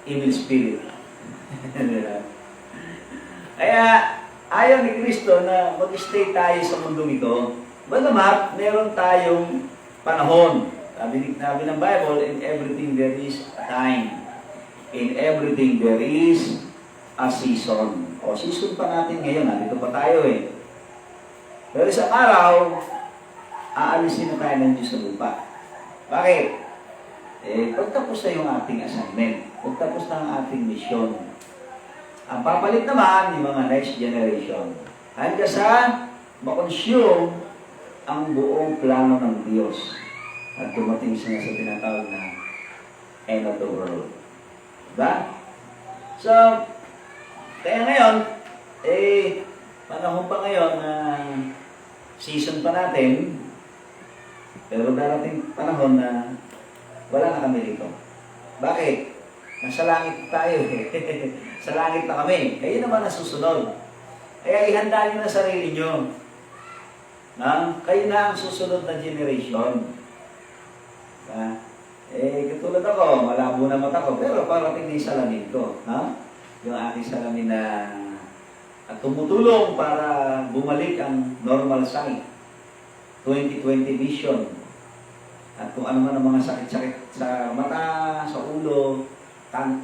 evil spirit. Kaya, ayaw ni Kristo na mag-stay tayo sa mundong ito. Bagamat, meron tayong panahon. Sabi ng Bible, in everything there is a time. In everything there is a season. O, season pa natin ngayon. Nandito pa tayo eh. Pero isang araw, aalisin na tayo ng Diyos sa lupa. Bakit? Pagtapos na yung ating assignment. Pagtapos na ang ating mission. Ang papalit naman, yung mga next generation. Hanggang sa makonsume ang buong plano ng Diyos. At dumating siya sa tinatawag na end of the world. Diba? So, kaya ngayon, panahon pa ngayon na season pa natin, pero darating panahon na wala na kami dito. Bakit? Nasa langit tayo eh. Sa langit na kami. Kayo naman ang susunod. Kaya ihanda nyo na sarili nyo. Kayo na ang susunod na generation. Katulad ako, malabo na mata ko, pero parating na yung salamin ko. Yung aking salamin na at tumutulong para bumalik ang normal sight. 20/20 vision. At kung ano man ang mga sakit-sakit sa mata, sa ulo,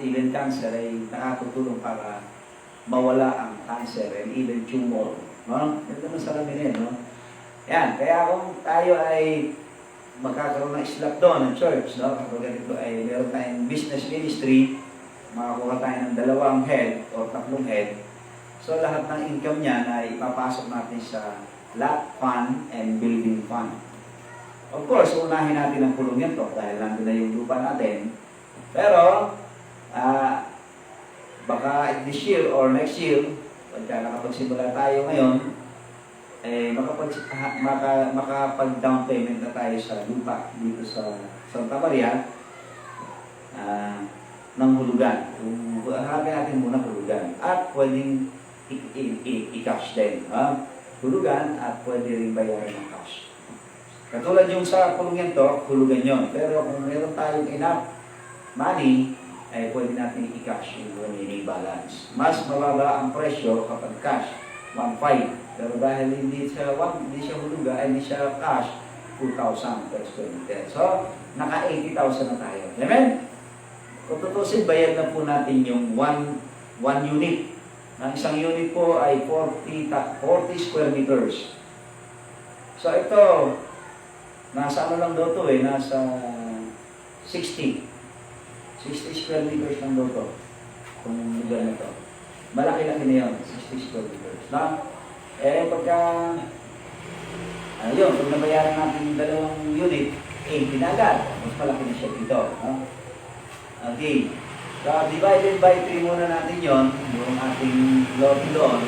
even cancer ay nakatutulong para mawala ang cancer and even tumor. Ito na salamin yan, Yan, kaya kung tayo ay magkakaroon ng islap doon ng church, kapag ganito ay meron tayong business ministry, makakuha tayo ng 2 head o 3 head. So lahat ng income niya ay ipapasok natin sa lot fund and building fund. Of course, unahin natin ang pulong to dahil nandun na yung lupa natin. Pero, baka this year or next year, pagka nakapagsimula tayo ngayon, makapag-down payment na tayo sa lupa dito sa Santa Maria ng hulugan. Hanapin natin muna hulugan. At pwedeng i-cash din. Hulugan at pwede rin bayaran ng cash. Katulad yung sa pulong to, hulugan yun. Pero kung meron tayong enough money, ay pwede natin i-cash yung remaining balance. Mas mababa ang presyo kapag cash, 1.5. Pero dahil hindi siya huluga, hindi siya cash, 2,000 per square meter. So, naka 80,000 na tayo. Amen? Kung tutusin, bayad na po natin yung 1 unit. Ang isang unit po ay 40 square meters. So, ito, nasa ano lang daw ito nasa 60 square meters lang daw ito. Kung lugar na ito. Malaki-laki na yun, 60 square meters. Pagka, pag nabayaran natin yung 2 unit, 80 na agad. Mas malaki na siya dito. Okay. So, divided by 3 muna natin yon, yung ating load doon,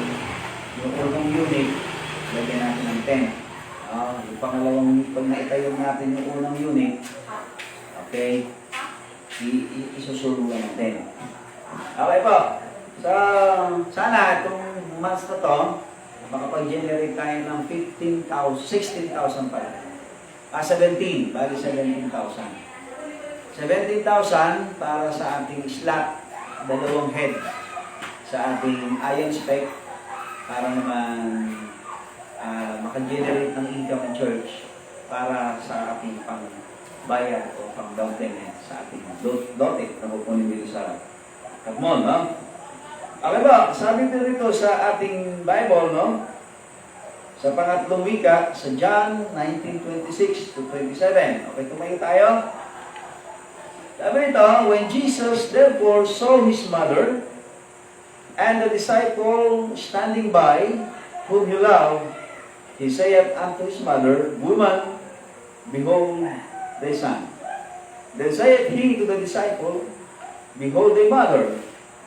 yung unang unit, lagyan natin ng 10. Yung pangalawang, pag naitayo natin yung unang unit, okay, isusulungan ng 10. Okay po. So, sana itong months na to, makapag-generate tayo ng 16,000 pala. 17, bali 17,000. 17,000 para sa ating slot, 2 head sa ating iron spec para naman maka-generate ng income ng church para sa ating pang-bayad o pang-down payment sa ating lote na pupunin dito sa Katmon, Okay ba? Sabi din rito sa ating Bible, sa pangatlong wika, sa John 19:26-27. Okay, tumayo tayo. Sabi nito, when Jesus therefore saw his mother and the disciple standing by, whom he loved, he saith unto his mother, Woman, behold thy son. Then saith he to the disciple, Behold thy mother.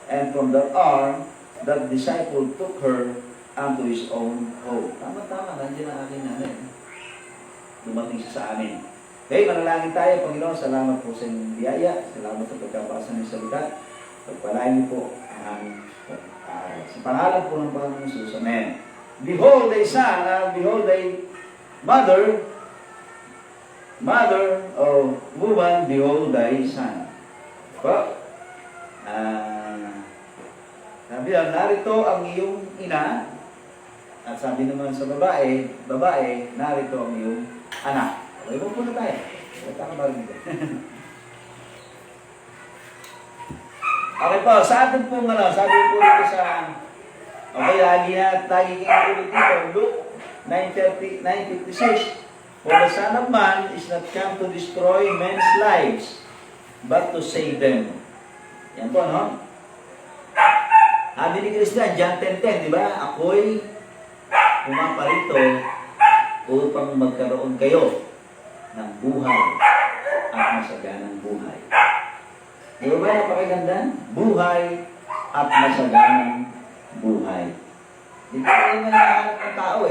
And from that hour, that disciple took her unto his own home. Tama-tama, nandiyan ang aking nanay. Dumating siya sa amin. Okay, manalangin tayo, Panginoon. Salamat po sa inyong biyaya. Salamat sa pagkabasa ng salita. Pagpalain niyo po ang aming pag-aaral. Sa pangalan po ng Panginoon Jesus. Amen. Behold thy son, behold thy mother, woman, behold thy son. Po, Sabi niya, narito ang iyong ina. At sabi naman sa babae, narito ang iyong anak. Okay, po na tayo. Wala ka ba dito? Okay po, sa atin pong sabi po dito sa, okay, lagi kinukulit dito, Luke 9:56. For the Son of Man is not come to destroy men's lives, but to save them. Yan po, no? Sabi ni Kristo, John 10:10, di ba? Ako'y pumaparito upang magkaroon kayo ng buhay at masaganang buhay. Di ba napakaganda? Buhay at masaganang buhay. Di ba yung mga ng tao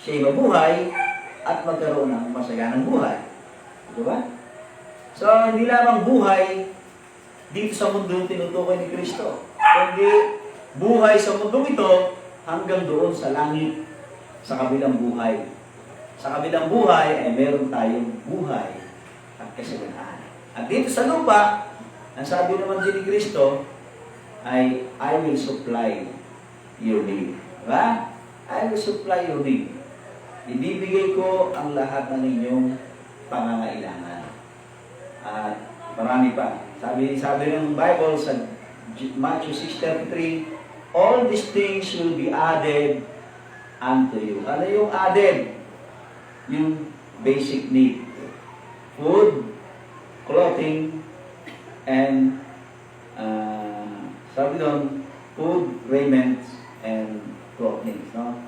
Siya'y mabuhay at magkaroon ng masaganang buhay. Di ba? So, hindi lamang buhay dito sa mundo tinutukoy ni Kristo, kundi buhay sa mundong ito hanggang doon sa langit, sa kabilang buhay. Sa kabilang buhay ay meron tayong buhay at kasaganaan. At dito sa lupa, ang sabi naman din ni Kristo ay, I will supply your need. Diba? I will supply your need. Ibibigay ko ang lahat ng inyong pangangailangan. At marami pa. Sabi ng Bible sa Matthew 6:33, all these things will be added unto you. Ano yung added? Yung basic need. Food, clothing, and sabi doon, food, raiment, and clothing. No?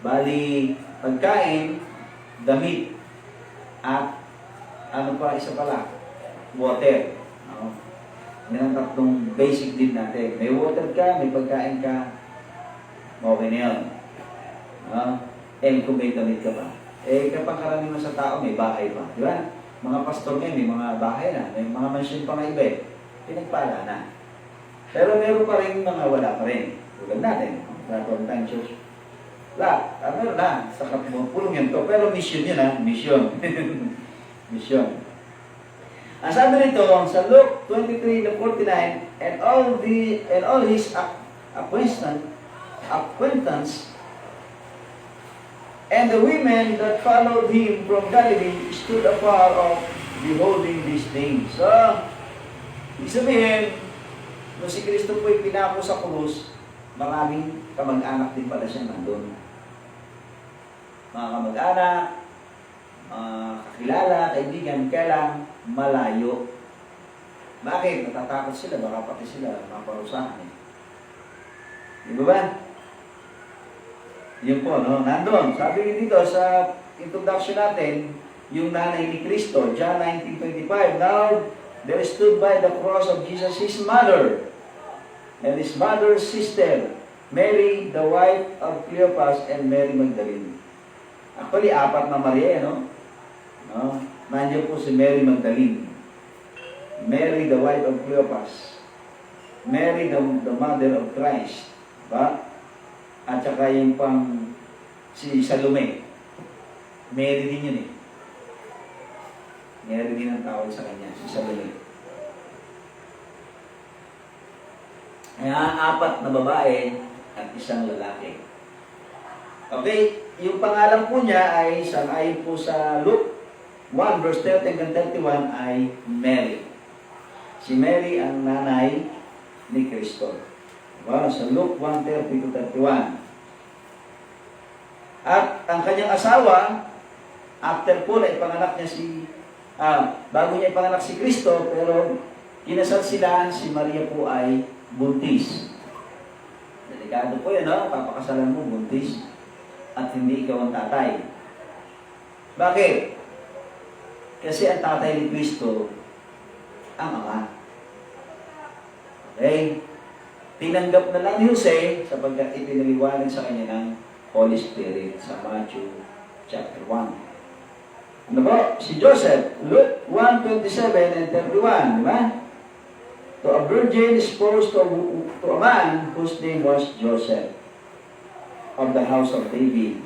Bali, pagkain, damit, at ano pa, isa pala, water. No? Yan ang tatlong basic need natin. May water ka, may pagkain ka, okay na yun. No? Kung may damit ka pa. Kapag karamihan sa tao, may bahay pa. Di ba? Mga pastor ngayon, may mga bahay na, may mga mansion pa nga iba pinagpala na. Pero meron pa rin mga wala pa rin. Tulad natin, sa Quarantine Church. Meron na, sa pulong yan to. Pero mission yun mission. Mission. Ang sabi nito, sa Luke 23:49, and all his acquaintance and the women that followed him from Galilee stood afar off beholding these things. So, ibig sabihin, nung si Kristo po'y pinako sa krus, maraming kamag-anak din pala siya nandun. Mga kamag-anak, kakilala, kaibigan, kaya lang malayo. Bakit? Natatakot sila, baka pati sila maparusahan. Di ba? Yun po, no? Nandun. Sabi dito sa introduction natin, yung nanay ni Kristo, John 19:25. Now, there stood by the cross of Jesus his mother, and his mother's sister, Mary, the wife of Cleopas, and Mary Magdalene. Actually, 4 na Maria, no? Nandiyan po si Mary Magdalene. Mary, the wife of Cleopas. Mary, the mother of Christ. Diba? At saka yung si Salome. Mary din yun Mary din ang tawag sa kanya, si Salome. Kaya 4 na babae at 1 lalaki. Okay, yung pangalan po niya ay sangayon po sa Luke 1 verse 30 hanggang 31 ay Mary. Si Mary ang nanay ni Kristo. Diba? Sa Luke 1:30-31. At ang kanyang asawa, after po na ipanganak niya bago niya ipanganak si Kristo, pero kinasal sila, si Maria po ay buntis. Delikado po yun, no? Papakasalan mo, buntis. At hindi ikaw ang tatay. Bakit? Kasi ang tatay ni Kristo, ang ama. Okay? Tinanggap na lang ni Jose sapagkat ipinaliwanag sa kanya ng Holy Spirit sa Matthew chapter 1. Ano ba? Si Joseph, Luke 1:27 and 31, di ba? To a virgin espoused to a man whose name was Joseph, of the house of David,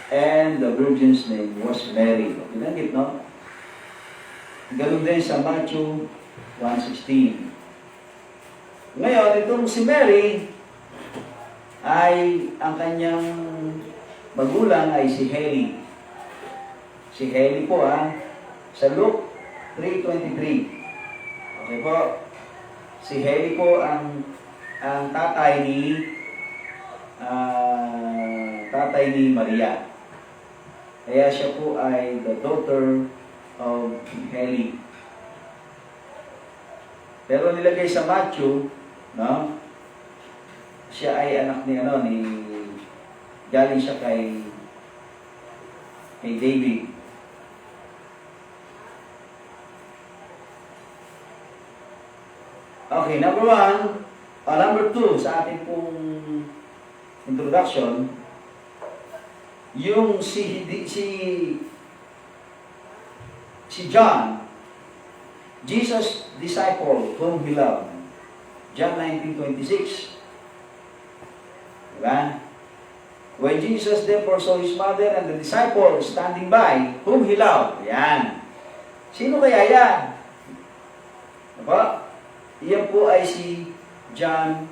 and the virgin's name was Mary. Pinanggit, no? Ganun din sa Matthew 1:16. Ngayon, itong si Mary, ay ang kanyang magulang ay si Heli. Si Heli po sa Luke 3:23. Okay po. Si Heli po ang tatay ni Maria. Kaya siya po ay the daughter of Heli. Pero nilagay sa Matthew, no? Siya ay anak ni galing siya kay David. Okay, number 1, number 2 sa ating pong introduction, yung si John, Jesus' disciple whom he loved. John 19:26. Diba? When Jesus therefore saw his mother and the disciple standing by, whom he loved. Yan. Sino kaya yan? Diba? Iyan po ay si John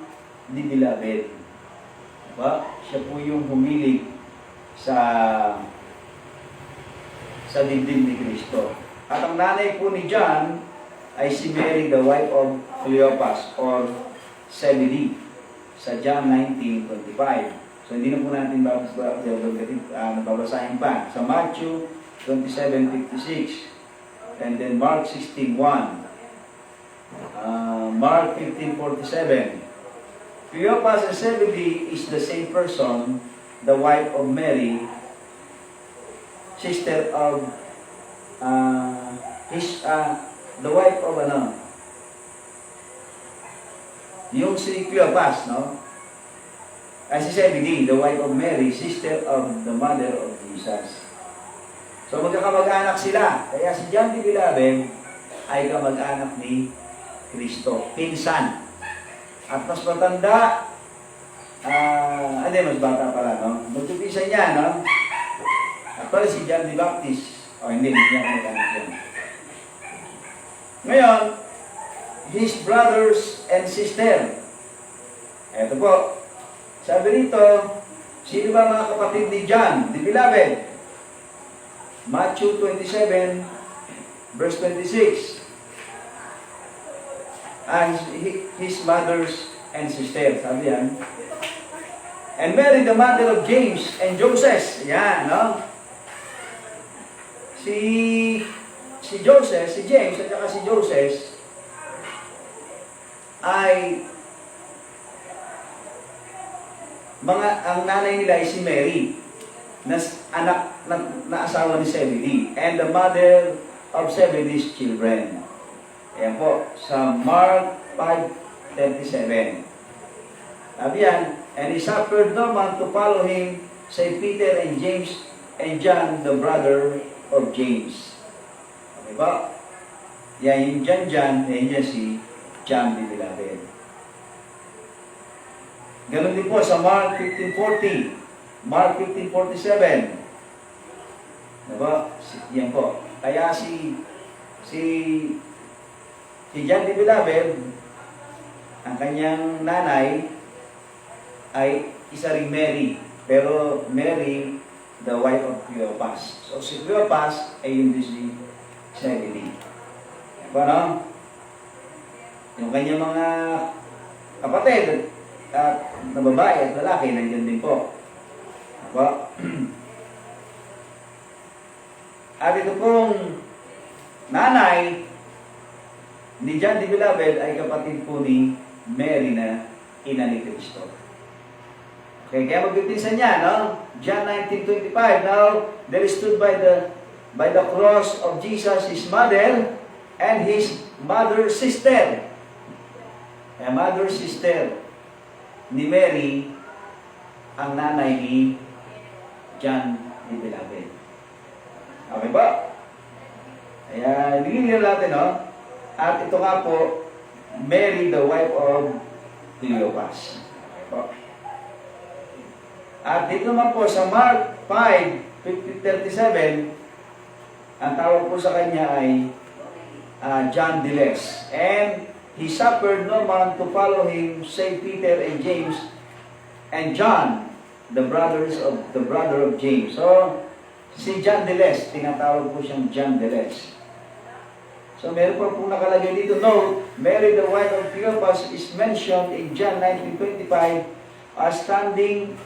the Beloved. Diba? Siya po yung humilig sa dibdib ni Kristo. At ang nanay po ni John ay si Mary, the wife of Cleopas or Zebedee, sa John 19:25. So hindi na po natin babasahin pa. Sa Matthew 27:56, and then Mark 16:1, Mark 15:47. Cleopas and Zebedee is the same person, the wife of Mary, sister of the wife of yung si Cleopas, no? Ay si Zebedee, the wife of Mary, sister of the mother of Jesus. So magkakamag-anak sila. Kaya si John the Beloved ay kamag-anak ni Kristo, pinsan. At mas matanda, mas bata pala, no? Magpipinsan niya, no? At pala si John the Baptist. Hindi niya kamag-anak yan. Ngayon, his brothers and sister. Ito po. Sabi rito, sino ba mga kapatid ni John, the Beloved? Matthew 27, verse 26. And his mothers and sisters. Sabi yan. And Mary, the mother of James and Joseph. Yan, no? Si Joseph, si James, at saka si Joseph, ay ang nanay nila ay si Mary, na anak na asawa ni Zebedee, and the mother of Zebedee's children. Ayan po, sa Mark 5:37. Sabi yan, and he suffered no man to follow him, save Peter and James and John, the brother of James. Okay ba? Yan yung John, yan si John the Beloved. Ganun din po sa Mark 15:40, Mark 15:47. Diba? Yan po. Kaya si John the Beloved, ang kanyang nanay ay isa ring Mary. Pero Mary, the wife of Cleopas. So si Cleopas ay yung si Zebedee. Diba, no? Yung kanyang mga kapatid na babae at lalaki, nandiyan din po. Diba? At ito pong nanay ni John the Beloved ay kapatid po ni Mary na ina ni Kristo. Okay, kaya magpipinsan niya, no? John 19:25, now there stood by the cross of Jesus his mother and his mother's sister. Kaya mother's sister ni Mary ang nanay ni John the Beloved. Okay ba? Kaya nililin natin, no? At ito nga po, Mary, the wife of Cleopas. Okay po. At dito naman po sa Mark 5:37, ang tawag po sa kanya ay John the Less. And he suffered no man to follow him, save Peter and James and John, the brother of James. So, si John de Les, tinatawag po siyang John de Les. So, meron pa po nakalagay dito, note, Mary the wife of Cleopas is mentioned in John 19:25 as standing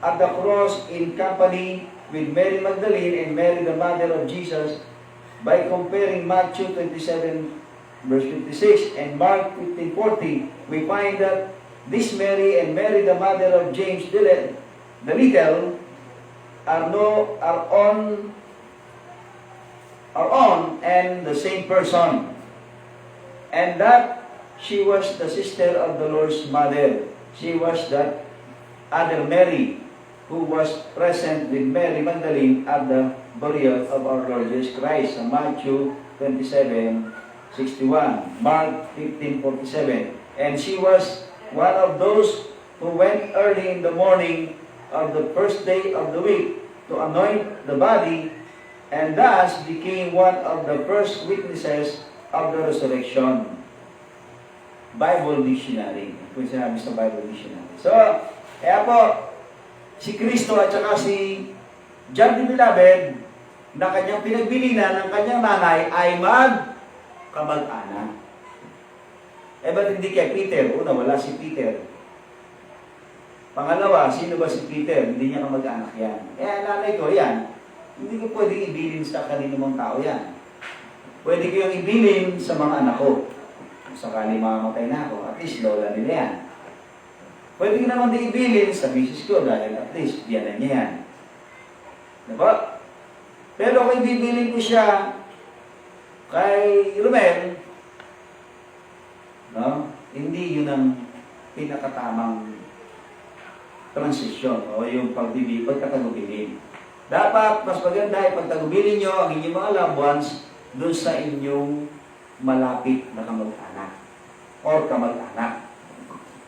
at the cross in company with Mary Magdalene and Mary the mother of Jesus. By comparing Matthew 27 verse 56 and Mark 15:40, we find that this Mary and Mary the mother of James the Little are on and the same person, and that she was the sister of the Lord's mother. She was that other Mary who was present with Mary Magdalene at the burial of our Lord Jesus Christ. Matthew 27:61, Mark 15:47. And she was one of those who went early in the morning of the first day of the week to anoint the body, and thus became one of the first witnesses of the resurrection. Bible Dictionary. Kung sinabi sa Bible Dictionary. So, kaya po, si Kristo at saka si John the Beloved, na kanyang pinagbilinan ng kanyang nanay ay mag-kamag-anak. Eh, ba't hindi kay Peter? Una, wala si Peter. Pangalawa, sino ba si Peter? Hindi niya kamag-anak yan. Eh, nanay ko, yan. Hindi ko pwedeng ibilin sa kanino mong tao yan. Pwede ko yung ibilin sa mga anak ko. Kung sakali mamamatay na ako, at least lola nila yan. Pwede ko naman din ibilin sa misis ko dahil at least biyanan niya yan. Diba? Pero kung ibibilin ko siya kay Romel, no? Hindi yun ang pinakatamang transisyon o yung pagkatagubilin. Dapat mas maganda ay pagtagubilin nyo ang inyong mga loved ones doon sa inyong malapit na kamag-anak or kamag-anak.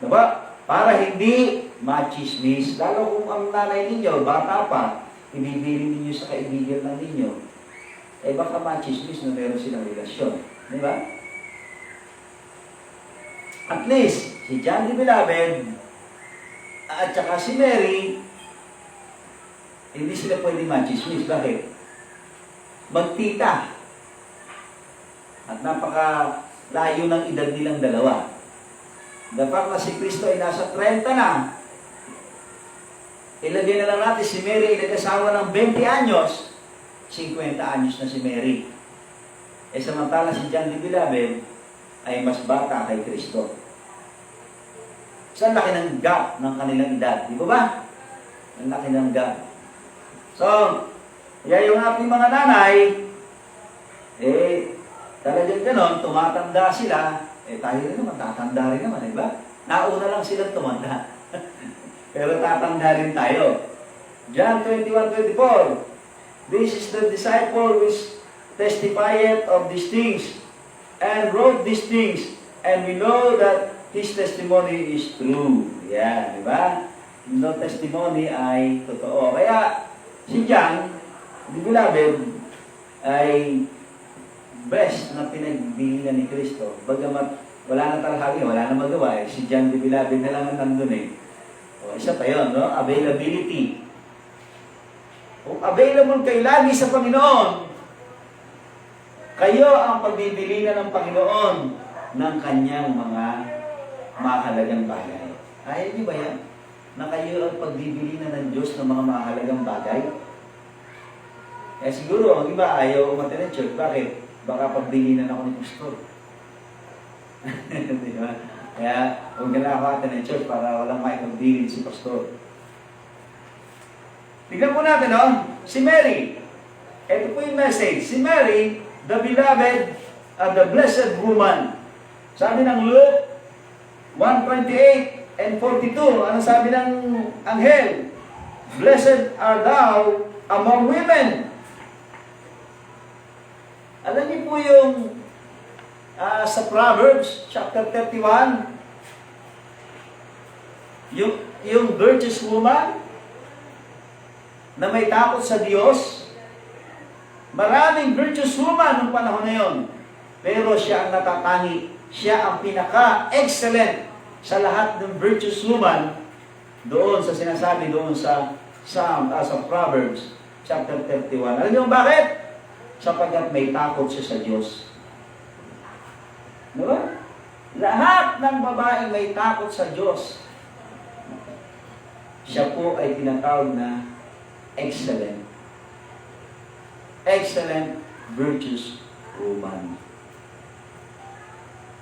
Diba? Para hindi machismis, lalo kung ang nanay ninyo, bata pa, ibibilin ninyo sa kaibigan lang ninyo, eh baka machismis na meron silang relasyon. Diba? At least, si John the Beloved at saka si Mary, hindi sila pwede machismis. Bakit? Magtita. At napaka-layo ng edad nilang dalawa. The fact na si Kristo ay nasa 30 na, ilagay na lang natin si Mary ay nag-asawa ng 20 anyos, 50 anyos na si Mary. Eh samantala si John the Beloved ay mas bata kay Kristo. So, ang laki ng gap ng kanilang edad. Di ba ba? Ang laki ng gap. So, kaya yung ating mga nanay, talagang ganon, tumatanda sila, tayo rin naman, tatanda rin naman, di ba? Nauna lang silang tumanda. Pero tatanda rin tayo. John 21:24, this is the disciple which testifieth of these things, and wrote these things, and we know that his testimony is true. Yan, di ba? No testimony ay totoo. Kaya, si John, the Beloved, ay best na pinagbilinan ni Kristo. Bagamat wala na talahagi, wala na magawa. Si John the Beloved na lang ang nandun eh. O, isa pa yun, no? Availability. Kung available kayo lagi sa Panginoon, kayo ang pagbibilinan ng Panginoon ng kanyang mga mahalagang bagay. Ayaw niyo ba yan? Na kayo ang pagbibilinan ng Diyos ng mga mahalagang bagay? Eh siguro, ang iba ayaw umattend ng church. Bakit? Baka pagbilinan ako ni Pastor. Diba? Kaya, huwag ka na ako attend ng church para walang maipagbilin si Pastor. Tignan po natin, no? Si Mary. Ito po yung message. Si Mary, the beloved and the blessed woman. Sabi ng Luke 1:28 and 42, ano sabi ng anghel? Blessed are thou among women. Alam niyo po yung sa Proverbs chapter 31, yung virtuous woman na may takot sa Diyos. Maraming virtuous woman noong panahon na yun. pero siya ang natatangi. Siya ang pinaka-excellent sa lahat ng virtuous woman doon sa sinasabi doon sa Proverbs chapter 31. Alam niyo bakit? Sapagkat may takot siya sa Diyos. Diba? Lahat ng babaeng may takot sa Diyos, siya po ay tinatawag na excellent. Excellent virtuous woman.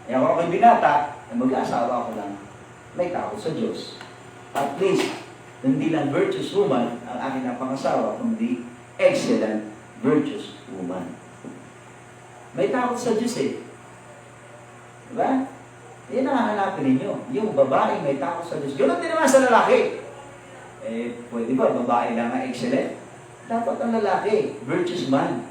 Kaya ako ako'y binata, mag-aasawa ko lang, may takot sa Diyos. At least, hindi lang virtuous woman ang aking napangasawa, kundi excellent virtuous woman. May takot sa Diyos eh. Diba? Yan ang hahanapin ninyo. Yung babae may takot sa Diyos. Ganoon din naman sa lalaki. Pwede ba babae lang ang excellent? Dapat ang lalaki, virtuous man.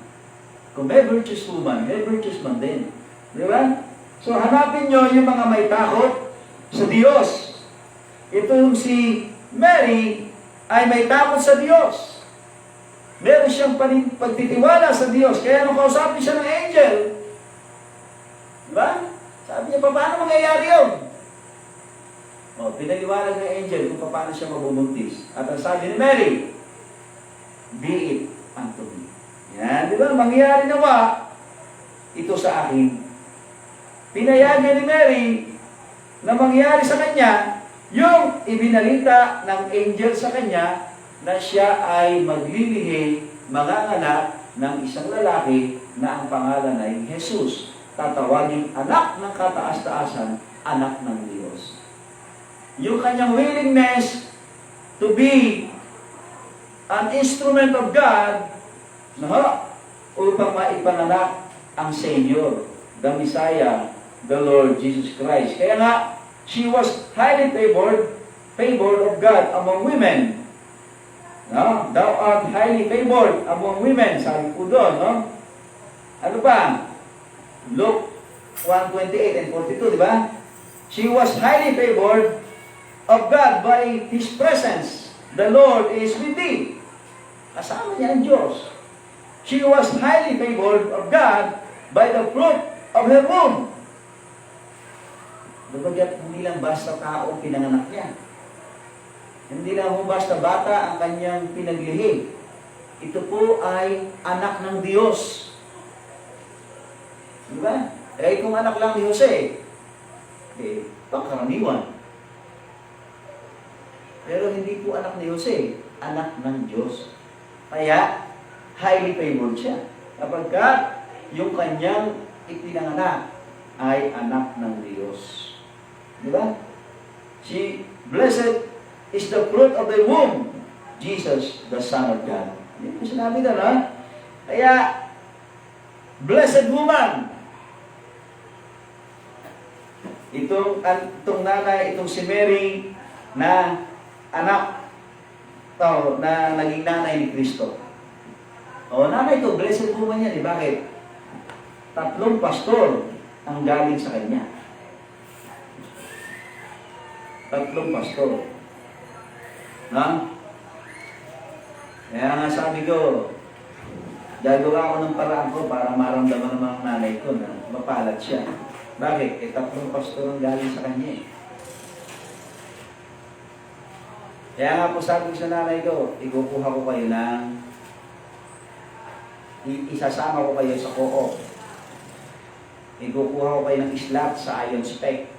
Kung may virtuous woman, may virtuous man din. Diba? So hanapin nyo yung mga may takot sa Diyos. Ito yung si Mary ay may takot sa Diyos. Meron siyang pagtitiwala sa Diyos. Kaya nung kausapin siya ng angel, diba? Sabi niya, paano mangyayari yun? Pinaliwanag ng angel kung paano siya mabubuntis. At ang sabi ni Mary, be it unto me. Yan, di ba? Mangyayari nawa ito sa akin. Pinayagan ni Mary na mangyari sa kanya yung ibinalita ng angel sa kanya na siya ay maglilihi, manganganak ng isang lalaki na ang pangalan ay Jesus. Tatawagin anak ng kataas-taasan, anak ng Diyos. Yung kanyang willingness to be an instrument of God upang maipanganak ang Savior, the Messiah, the Lord Jesus Christ. Kaya nga, she was highly favored of God among women. No? Thou art highly favored among women, sabi po doon. No? Ano pa? Luke 1:28 and 42, di ba? She was highly favored of God by His presence. The Lord is with thee. Kasama niya ang Diyos. She was highly favored of God by the fruit of her womb. Dapat hindi lang basta tao pinanganak niya. Hindi lang basta bata ang kanyang pinaglihi. Ito po ay anak ng Diyos. Diba? Kung anak lang ni Jose, pangkaraniwan. Pero hindi po anak ni Jose, anak ng Diyos. Kaya, highly favored siya. Kapag yung kanyang ipinanganak ay anak ng Diyos. Diba? Blessed is the fruit of the womb, Jesus, the Son of God. Yan po sinabi na, no? Kaya, blessed woman. Itong nanay, itong si Mary, na anak, na naging nanay ni Kristo. Nanay ito, blessed woman yan. Bakit? 3 pastor ang galing sa kanya. 3 pastor. Kaya nga sabi ko, gagawa ko ng paraan ko para maramdaman ng mga nanay ko na mapalad siya. Bakit? 3 pastor ang galing sa kanya. Kaya nga po sabi ko sa nanay ko, ikukuha ko kayo isasama ko kayo sa co-op. Ikukuha ko kayo ng islat sa Iron Spec.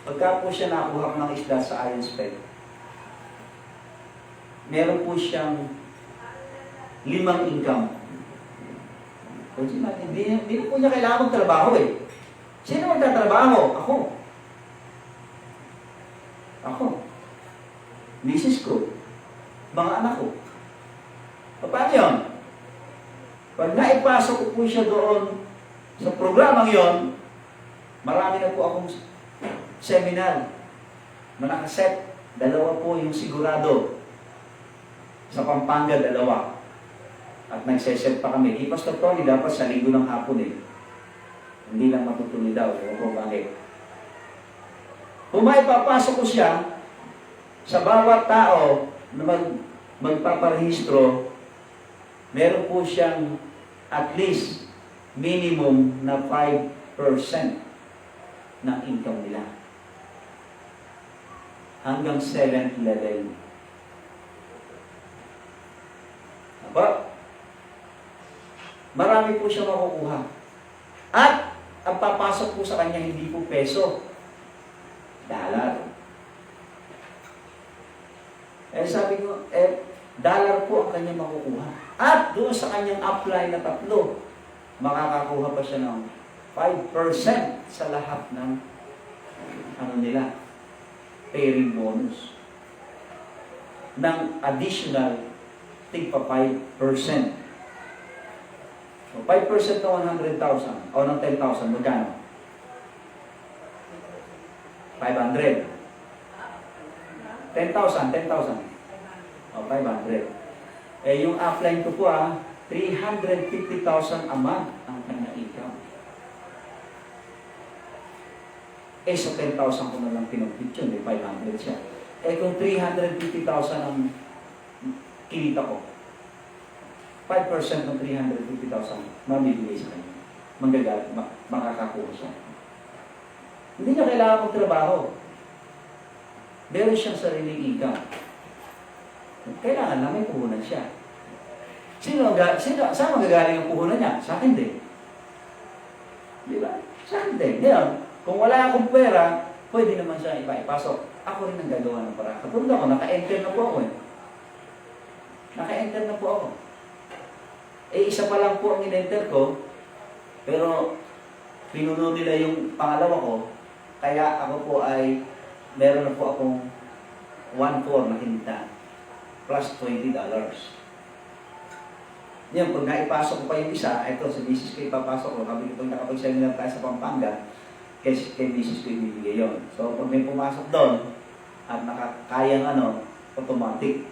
Pagka po siya nakuha ko ng islat sa Iron Spec, meron po siyang 5 income. Hindi po niya kailangan magtrabaho eh. Sino magtatrabaho? Ako. Misis ko. Mga anak ko. Paano yun? Pag naipasok ko po siya doon sa programang yon, marami na po akong seminar. Manakaset, 2 po yung sigurado. Sa Pampanga, 2. At nagseset pa kami. Pastor Tony, dapat sa linggo ng hapon eh. Hindi lang matutuloy daw. Ewan ko bakit. Kung maipapasok ko siya, sa bawat tao na magpaparehistro, meron po siyang at least minimum na 5% ng income nila. Hanggang 7th level. Aba, marami po siya makukuha. At ang papasok po sa kanya hindi po peso, dollar. Sabi ko, dollar po ang kanya makukuha. At doon sa kanyang upline na 3, makakakuha pa siya ng 5% sa lahat ng nila, pairing bonus. Ng additional tigpa 5%. So, 5% ng 100,000 o ng 10,000, magkano? 500. 10,000. O, 500. Yung upline ko po 350,000 a month ang kanya income. Sa 10,000 ko na lang pinag-pitch yun, 500 siya. Kung 350,000 ang kinita ko, 5% ng 350,000 mamibigay sa kanya. Makakakuha siya. Hindi niya kailangan magtrabaho. Meron siyang sariling income. Kailangan lang may puhunan siya. Saan magagaling ang puhunan niya? Sa akin din. Di ba? Sa akin din. Ngayon, kung wala akong pera, pwede naman siya ipasok. Ako rin ang gagawa ng paraan. Katulad ako, naka-enter na po ako Naka-enter na po ako. Isa pa lang po ang in-enter ko, pero pinuno nila yung pangalawa ko, kaya ako po ay meron na po akong 1/4 na kinita plus $20. Ngayon, pag naipasok ko pa yung isa, ito sa business ko ipapasok ko, pag nakapag-seminar tayo sa Pampanga, kay business ko ibibigay yun. So, pag may pumasok doon, at nakakayang automatic,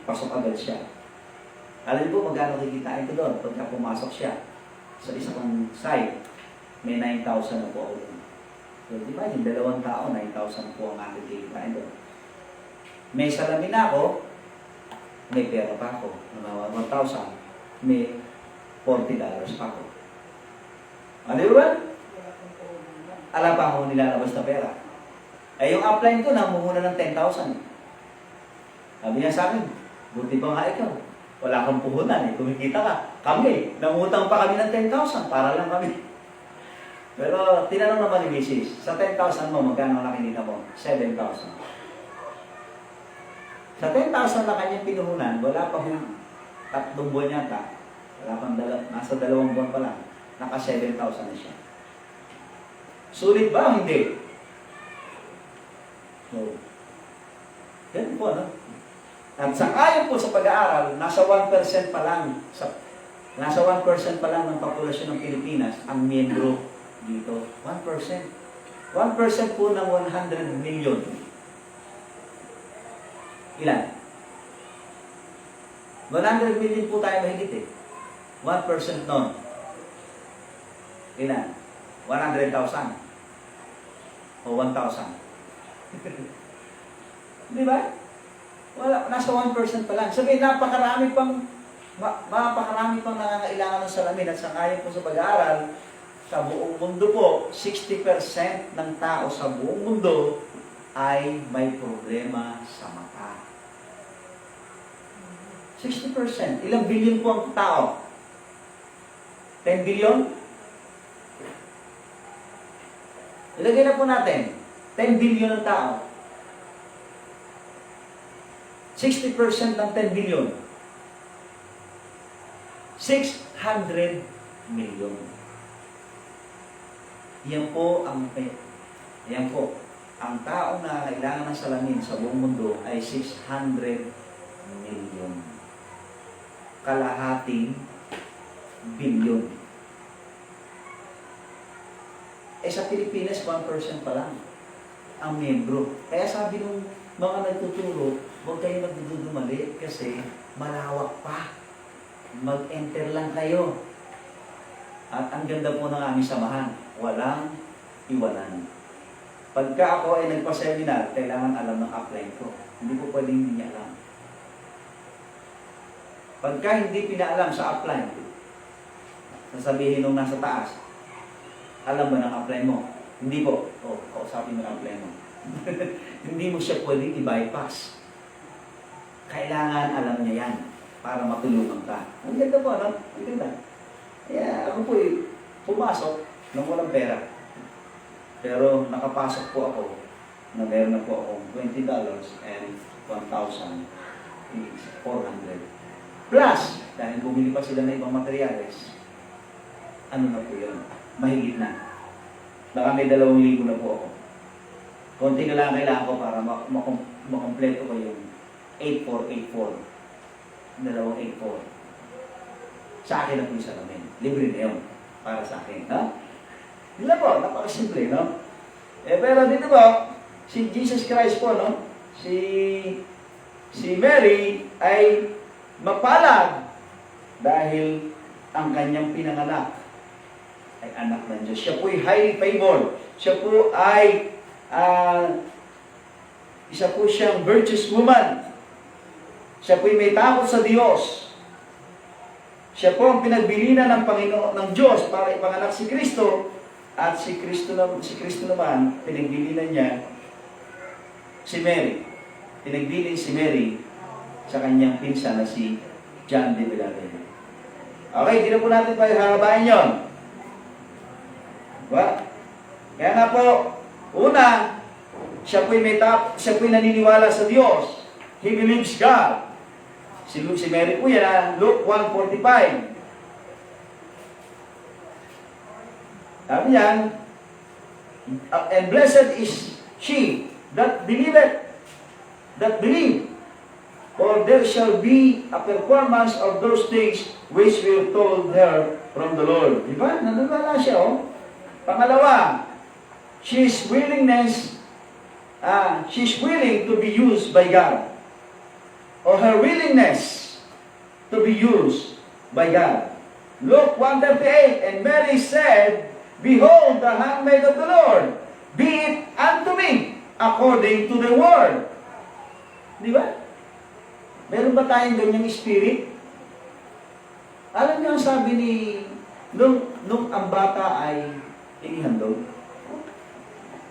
pasok agad siya. Alam po magkano kikitain ko doon pagka pumasok siya sa isang site, may 9,000 na po ako doon. So, di ba, yung 2 tao, 9,000 po ang aking kikitain doon. May salamin ako, may pera pa ako. 1,000, may $40 pa ako. Ano ba? Alam pa ako nilalabas na pera. Yung upline ko, namuhuna ng 10,000. Sabi niya sa akin, buti pa nga ikaw. Wala kang puhunan kumikita ka. Kami, nangutang pa kami ng 10,000 para lang kami. Pero tinanong naman ni Mrs., sa 10,000 mo, magkano na kinita mo? 7,000. Sa 10,000 na kanyang pinuhunan, wala pa 3 buwan yata. Wala pang nasa 2 buwan pa lang. Naka 7,000 na siya. Sulit ba o hindi? No. Yan po, At sa ayon po sa pag-aaral, nasa 1% pa lang nasa 1% pa lang ng populasyon ng Pilipinas ang miyembro dito. 1%. 1% po ng 100 million. Ilan? 100 million po tayo mahigit 1% nun. Ilan? 100,000. O 1,000. Di ba? Wala, nasa 1% pa lang. Sabihin, napakarami pang nangangailangan ng salamin at sangayon po sa pag-aaral, sa buong mundo po, 60% ng tao sa buong mundo ay may problema sa mata. 60%. Ilang billion po ang tao? 10 billion? Ilagay na po natin, 10 billion ang tao. 60% ng 10 billion. 600 million. Yan po. Ang tao na kailangan ng salamin sa buong mundo ay 600 million. Kalahating billion. Sa Pilipinas, 1% pa lang ang miyembro. Kaya sabi nung mga nagtuturo, huwag kayo magdudumali kasi malawak pa. Mag-enter lang kayo. At ang ganda po ng aming samahan, walang iwanan. Pagka ako ay nagpa-seminar, kailangan alam ng upline ko. Hindi ko pwedeng hindi niya alam. Pagka hindi pinaalam sa upline, Sasabihin nung nasa taas, alam ba ng apply mo? Hindi po. O, kausapin mo ng apply mo. Hindi mo siya pwedeng i-bypass. Kailangan alam niya yan para matulungan ka. Ang ganda po, no? Ang ganda. Kaya ako po pumasok nang walang pera. Pero nakapasok po ako na meron na po akong $20 and 1,400. Plus, dahil bumili pa sila ng ibang materyales, ano na po yun? Mahigit na. Baka may 2,000 na po ako. Konti na lang kailangan ko para makompleto ko yung 8484. 284. Sa akin na po yung salamin. Libre na yun. Para sa akin. Ha? Yun lang po. Napakasimple, no? Pero dito po, si Jesus Christ po, no? Si Mary ay mapalad dahil ang kanyang pinanganak ay anak ng Diyos. Siya po ay highly favored. Siya po ay isa po siyang virtuous woman. Siya po ay may takot sa Diyos. Siya po ang pinagbilinan ng Panginoon ng Diyos para ipanganak si Kristo. At si Kristo naman, pinagbilinan niya si Mary. Pinagbilin si Mary sa kanyang pinsan na si John de Villarreal. Okay, hindi na po natin pa harabayan yun. Diba? Kaya nga po, una, siya po'y naniniwala sa Diyos. He believes God. Si Mary po yan, Luke 1:45. Sabi yan, and blessed is she that believeth, for there shall be a performance of those things which were told her from the Lord. Diba? Naniniwala siya, oh. Pangalawa, she's willing to be used by God. Or her willingness to be used by God. Luke 1:38, and Mary said, behold, the handmaid of the Lord, be it unto me according to the word. Di ba? Meron ba tayong ganyang spirit? Alam niyo ang sabi nung ang bata ay inihandog,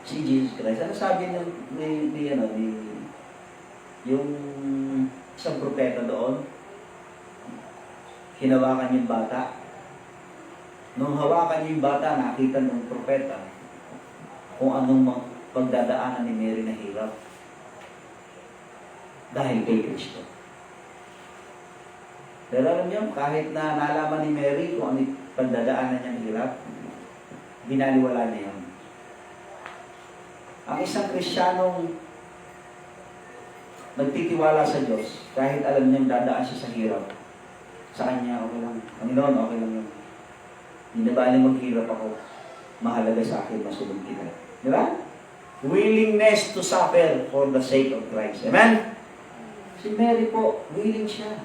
si Jesus Christ, ano sabi yung isang propeta doon, hinawakan yung bata. Nung hawakan yung bata, nakita ng propeta kung anong pagdadaanan ni Mary na hirap dahil kay Kristo. Pero alam niyo, kahit na nalaman ni Mary kung ano pagdadaanan niyang hirap, binaliwala niya yun. Ang isang Kristiyanong nagtitiwala sa Diyos, kahit alam niyang dadaan siya sa hirap, sa Kanya, okay lang. Panginoon, okay lang yun. Hindi na ba maghirap ako? Mahalaga sa akin, masunod kita. Di ba? Willingness to suffer for the sake of Christ. Amen? Si Mary po, willing siya.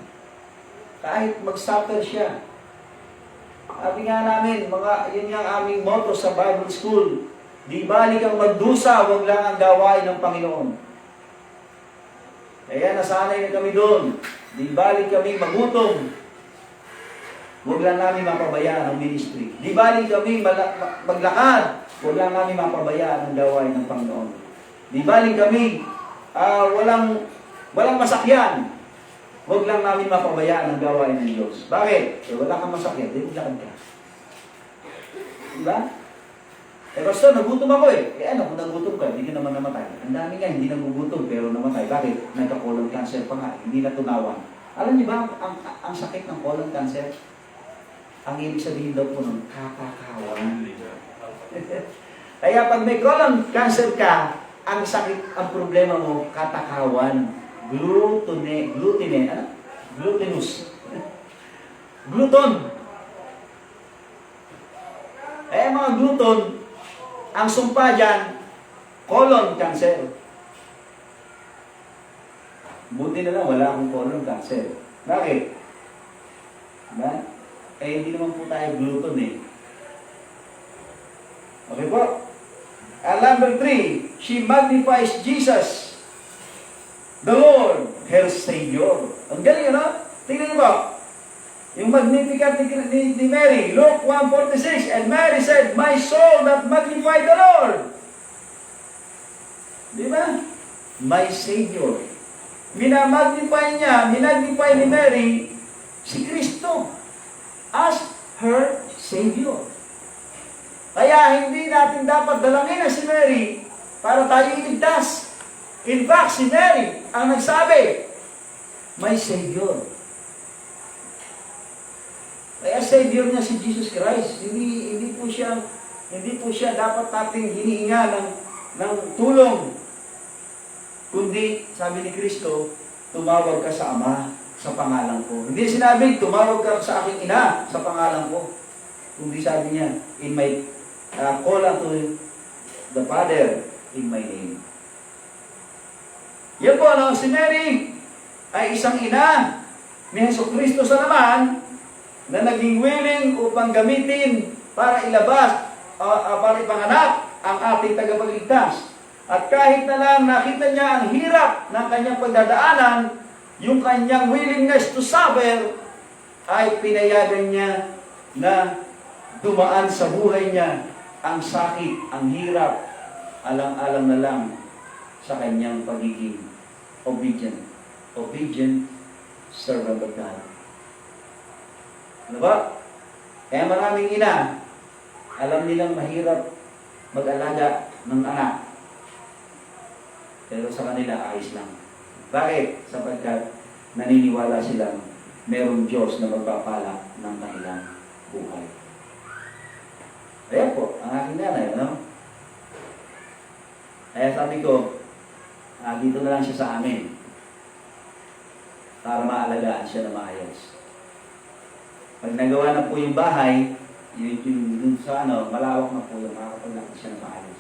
Kahit mag-suffer siya. Sabi nga namin, yun yung aming motto sa Bible School. Di bali kang magdusa, wag lang ang gawain ng Panginoon. Kaya nasanay na kami doon. Di bali kami magutom. Wag lang namin mapabayaan ang ministry. Di bali kami maglakad. Wag lang namin mapabayaan ang gawain ng Panginoon. Di bali kami walang masakyan. Wag lang namin mapabayaan ang gawain ng Diyos. Bakit? Wala kang masakyan, di maglakad ka. Diba? Pastor, nagutom ako eh. Ano kung nagutom ka, hindi ka naman namatay. Ang dami nga, hindi nagugutom pero namatay. Bakit? Nagka-colon cancer pa nga, hindi natunawan. Alam niyo ba, ang sakit ng colon cancer, ang ibig sabihin daw po ng kakakawan. Kaya pag may colon cancer ka, ang sakit, ang problema mo, katakawan. Glutinous. Gluton. Mga gluton, ang sumpa dyan, colon cancer. Buti na lang, wala akong colon cancer. Bakit? Diba? Hindi naman po tayo gluton eh. Okay po? Number 3, she magnifies Jesus, the Lord, her Savior. Ang galing, ano? Tingnan niyo po. Yung Magnificat ni Mary, Luke 1:46, and Mary said, "My soul that magnify the Lord." Di ba? My Savior. Minamagnify ni Mary si Kristo as her Savior. Kaya hindi natin dapat dalangin na si Mary para tayo iligtas. In fact, si Mary ang nagsabi, "My Savior." Kaya Savior niya si Jesus Christ. Hindi po siya dapat nating hinihinga ng tulong. Kundi, sabi ni Kristo, tumawag ka sa Ama sa pangalan ko. Hindi sinabi, tumawag ka sa aking ina sa pangalan ko. Kundi sabi niya, call unto the Father in my name. Yan po, si Mary ay isang ina ni Jesucristo sa naman na naging willing upang gamitin para ilabas, para ipanganak ang ating tagapagligtas. At kahit na lang nakita niya ang hirap ng kanyang pagdadaanan, yung kanyang willingness to suffer, ay pinayagan niya na dumaan sa buhay niya ang sakit, ang hirap, alang-alang na lang sa kanyang pagiging obedient servant of God. Ano ba? Kaya maraming ina, alam nilang mahirap mag-alaga ng anak. Pero sa kanila, ayos lang. Bakit? Sapagkat naniniwala silang merong Diyos na magpapala ng kanilang buhay. Ayan po, ang aking nanay, ano? Kaya sabi ko, dito na lang siya sa amin para maalagaan siya na maayos. Pag nagawa na po yung bahay, yung sa malawak na po yung makakapaglaki siya na maayos.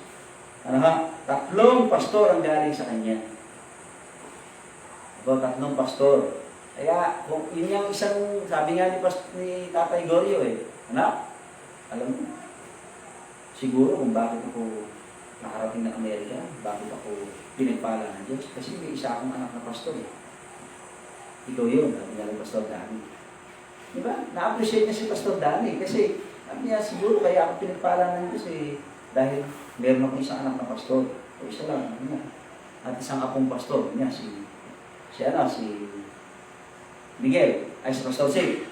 3 pastor ang galing sa kanya. 3 pastor. Kaya, yun yung isang, sabi nga ni Tatay Gorio anak, alam mo, siguro kung bakit ako nakarating ng Amerika, bakit ako pinagpala ng Diyos, kasi may isa akong anak na pastor. Ikaw yun, sabi nga ni Pastor Danny. Diba? Na-appreciate niya si Pastor Danny, kasi sabi niya, siguro kaya ako pinagpala ng Diyos dahil meron akong isang anak na pastor. O isa lang, at isang akong pastor niya, si Miguel, ay si Pastor Sig.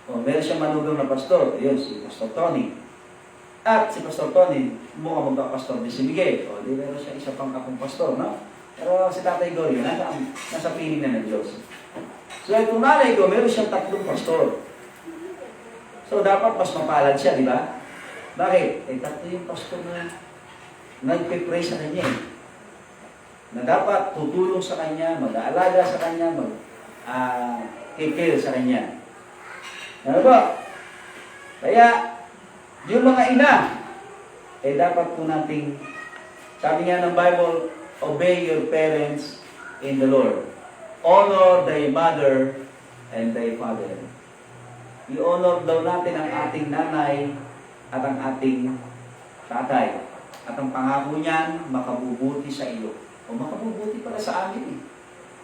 O meron siyang manugang na pastor, yun, si Pastor Tony. At si Pastor Tony, mukhang magpapastor din si Miguel. O di meron siya isa pang akong pastor, no? Pero si Tatay Gorio, nasa piling na ng Diyos. So itong nanay ko, meron siyang 3 pastor. So dapat mas mapalad siya, di ba? Bakit? 3 yung pastor na nagpipray sa kanya na dapat tutulong sa kanya, mag-aalaga sa kanya, mag-care sa kanya. Ano ba? Kaya, yung mga ina, dapat po nating, sabi nga ng Bible, obey your parents in the Lord. Honor thy mother and thy father. I-honor daw natin ang ating nanay at ang ating tatay. At ang pangako niyan, makabubuti sa iyo. O makabubuti para sa amin.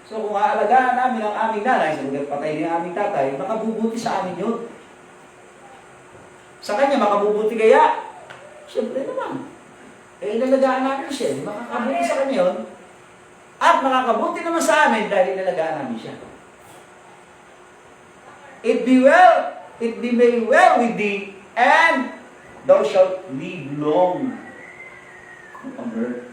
So kung aalagaan namin ang aming nanay, sabagat patay ni aming tatay, makabubuti sa amin yun. Sa kanya, makabubuti kaya? Siyempre naman. Inalagaan namin siya. Makakabuti sa kanya yun. At makakabuti naman sa amin dahil inalagaan namin siya. It be may well with thee, and thou shalt live long on earth.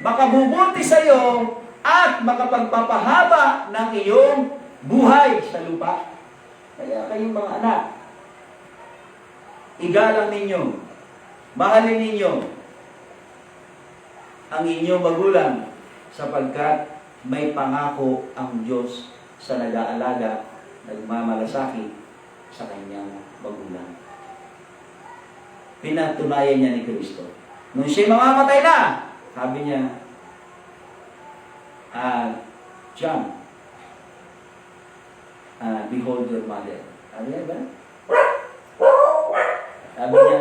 Makabubuti sa iyo at makapagpapahaba ng iyong buhay sa lupa. Kaya kayong mga anak, igalang ninyo, mahalin ninyo ang inyong magulang sapagkat may pangako ang Diyos sa nag-aalaga, nagmamalasakit sa kanyang magulang. Pinatunayan niya ni Kristo. Nung siya mamamatay na, sabi niya, John, behold your mother. Sabi niya ba? Sabi niya,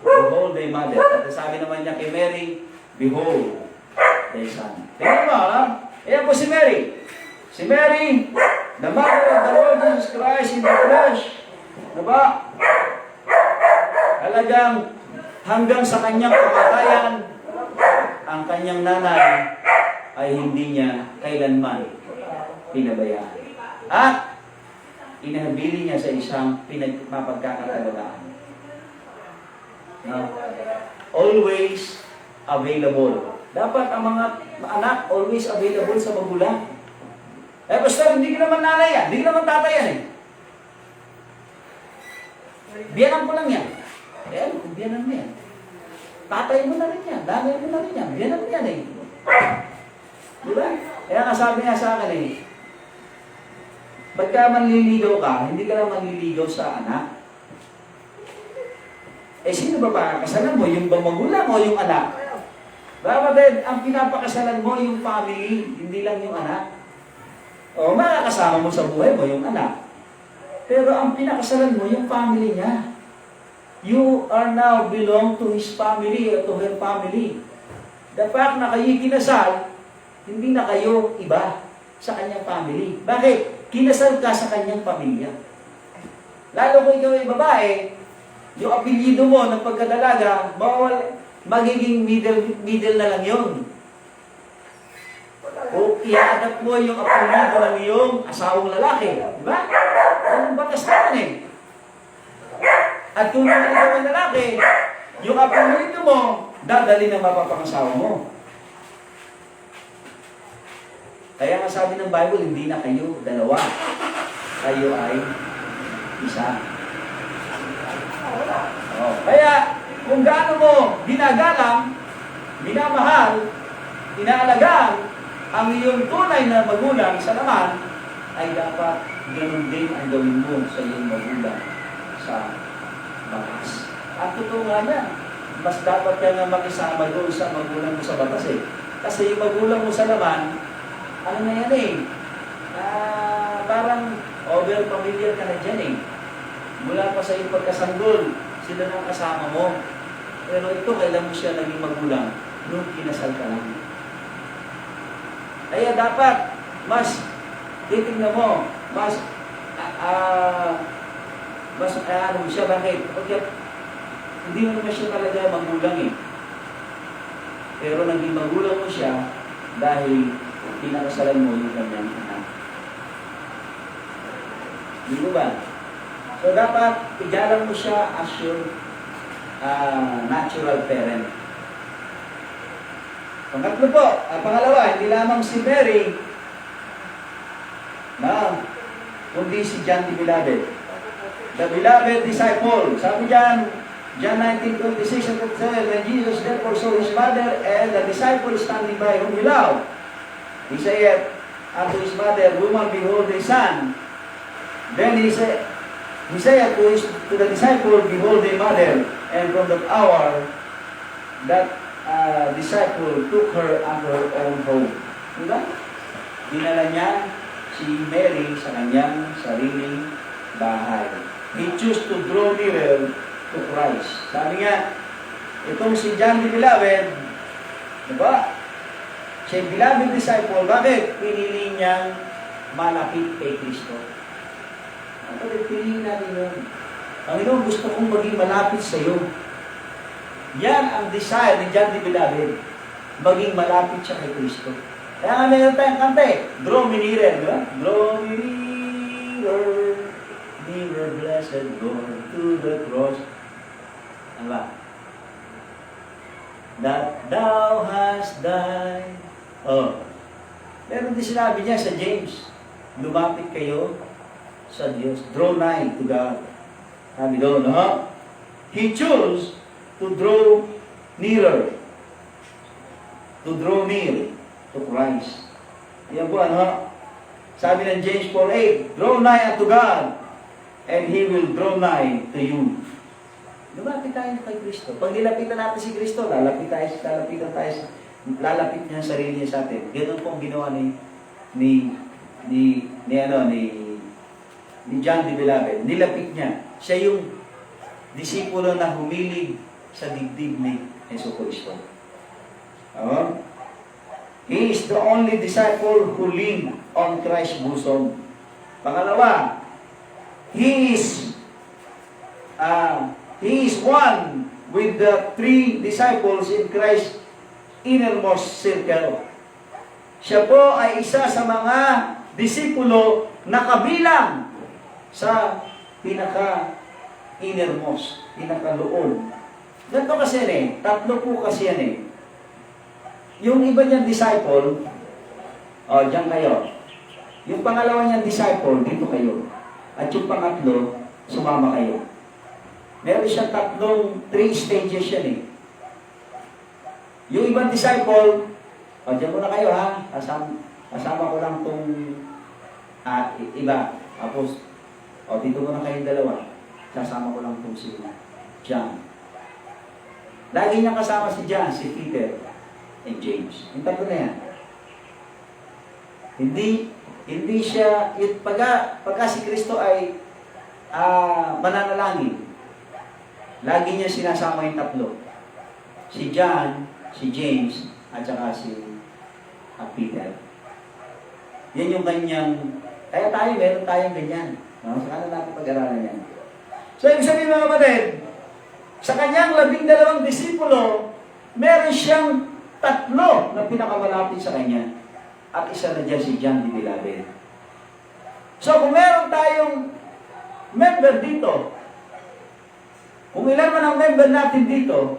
behold thy mother. At sabi naman niya kay Mary, behold thy son. Tingnan mo, ayan po si Mary. Si Mary, The mother of the Lord Jesus Christ in the flesh. Diba? Talagang hanggang sa kanyang kamatayan, ang kanyang nanay ay hindi niya kailanman pinabayaan. At inahambili niya sa isang pinagmapagkakatalagaan. No? Always available. Dapat ang mga anak always available sa magulang. Basta hindi ka naman nanay yan, hindi ka naman tatay yan eh. Biyanan ko lang yan. Kung biyanan mo yan. Tatay mo na rin yan, nanay mo na rin yan, biyanan mo yan eh. Diba? Kaya nga sabi nga sa akin eh, pagka manliligaw ka, hindi ka lang manliligaw sa anak. Sino ba pakakasalan mo? Yung magulang o yung anak? Bakit ang pinapakasalan mo yung family, hindi lang yung anak. O makakasama mo sa buhay mo yung anak. Pero ang pinakasalan mo yung family niya. You are now belong to his family or to her family. The fact na kayo kinasal, hindi na kayo iba sa kanyang family. Bakit? Kinasal ka sa kanyang pamilya. Lalo kung ikaw ay babae, yung apelyido mo ng pagkadalaga, magiging middle na lang yun. O i-adapt mo yung apelyido ng iyong asawang lalaki. Diba? Ang batas naman eh. At kung naman ikaw ang lalaki, yung apelyido mo, dadali ng mapapangasawa mo. Kaya nga sabi ng Bible, hindi na kayo dalawa. Kayo ay isa. Kaya, kung gaano mo ginagalang, minamahal, inaalagaan, ang iyong tunay na magulang sa naman, ay dapat ganun din ang gawin mo sa iyong magulang sa batas. At totoo nga yan, mas dapat ka nga makisama doon sa magulang mo sa batas eh. Kasi yung magulang mo sa naman, ano na yan eh, parang over-familiar ka na dyan eh. Mula pa sa iyong pagkasanggol, sila nang kasama mo. Pero ito, kailan mo siya naging magulang? Nung kinasal ka lang. Kaya dapat, mas titignan mo, mas ano mo siya, bakit? Okay, hindi mo naman siya talaga magulang eh. Pero naging magulang mo siya dahil pinakasalan mo yung kanyang anak. Di ba ba? So dapat, igalang mo siya as your natural parent. Pangatlo po, pangalawa, hindi lamang si Mary, kundi si John the Beloved. The beloved disciple. Sabi dyan, John 19:26 and 27, when Jesus therefore saw his mother and the disciple standing by whom he loved, he said unto his mother, Woman, behold thy son. Then he said to the disciple, Behold thy mother. And from that hour, that disciple took her unto her own home. Diba? Dinala niya si Mary sa kanyang sariling bahay. He chose to draw nearer to Christ. Sabi nga, itong si John the Beloved, diba? Siya beloved disciple, bakit? Pinili niyang malapit kay Kristo. Bakit piliin natin yun? Panginoon, gusto kong maging malapit sa iyo. Yan ang desire ni John the Beloved. Maging malapit siya kay Kristo. Kaya nga meron tayong kanta eh. Draw me nearer, di ba? Draw me nearer, nearer, blessed Lord, to the cross. Ano ba? That thou hast died. Meron din sinabi niya sa James, lumapit kayo sa Diyos. Draw nigh to God. Sabi doon, no? He chose to draw nearer. To draw near to Christ. Yan po, ano? Sabi ng James 4:8, draw nigh unto God, and He will draw nigh to you. Lumapit tayo kay Kristo. Pag nilapitan natin si Kristo, lalapit niya ang sarili niya sa atin. Ganun po ang ginawa ni John the Beloved. Nilapit niya. Siya yung disipulo na humilig sa dibdib ni Jesucristo. He is the only disciple who leaned on Christ's bosom. Pangalawa, He is one with the 3 disciples in Christ's innermost circle. Siya po ay isa sa mga disipulo na kabilang sa pinaka-innermost, pinaka-loob. Ganito kasi yan eh, 3 po kasi yan eh. Yung iba niyang disciple, diyan kayo. Yung pangalawa niyang disciple, dito kayo. At yung pangatlo, sumama kayo. Meron siya 3 stages yan eh. Yung ibang disciple, diyan muna kayo ha. Kasama ko lang tong iba. Tapos, dito muna kayong dalawa. Kasama ko lang tong si John. Lagi niya kasama si John, si Peter, and James. Yung 3 na yan. Hindi siya, pagka si Kristo ay mananalangin, lagi niya sinasama yung 3. Si John, si James, at saka si Peter. Yan yung kanyang, kaya meron tayong ganyan. No? Sa kanan natin pag-aralan yan. So, ibig sabihin mga kapatid, sa kanyang 12 disipulo, meron siyang 3 na pinakamalapit sa kanya. At isa na dyan si John the Beloved. So, kung meron tayong member dito, kung ilan man ang member natin dito,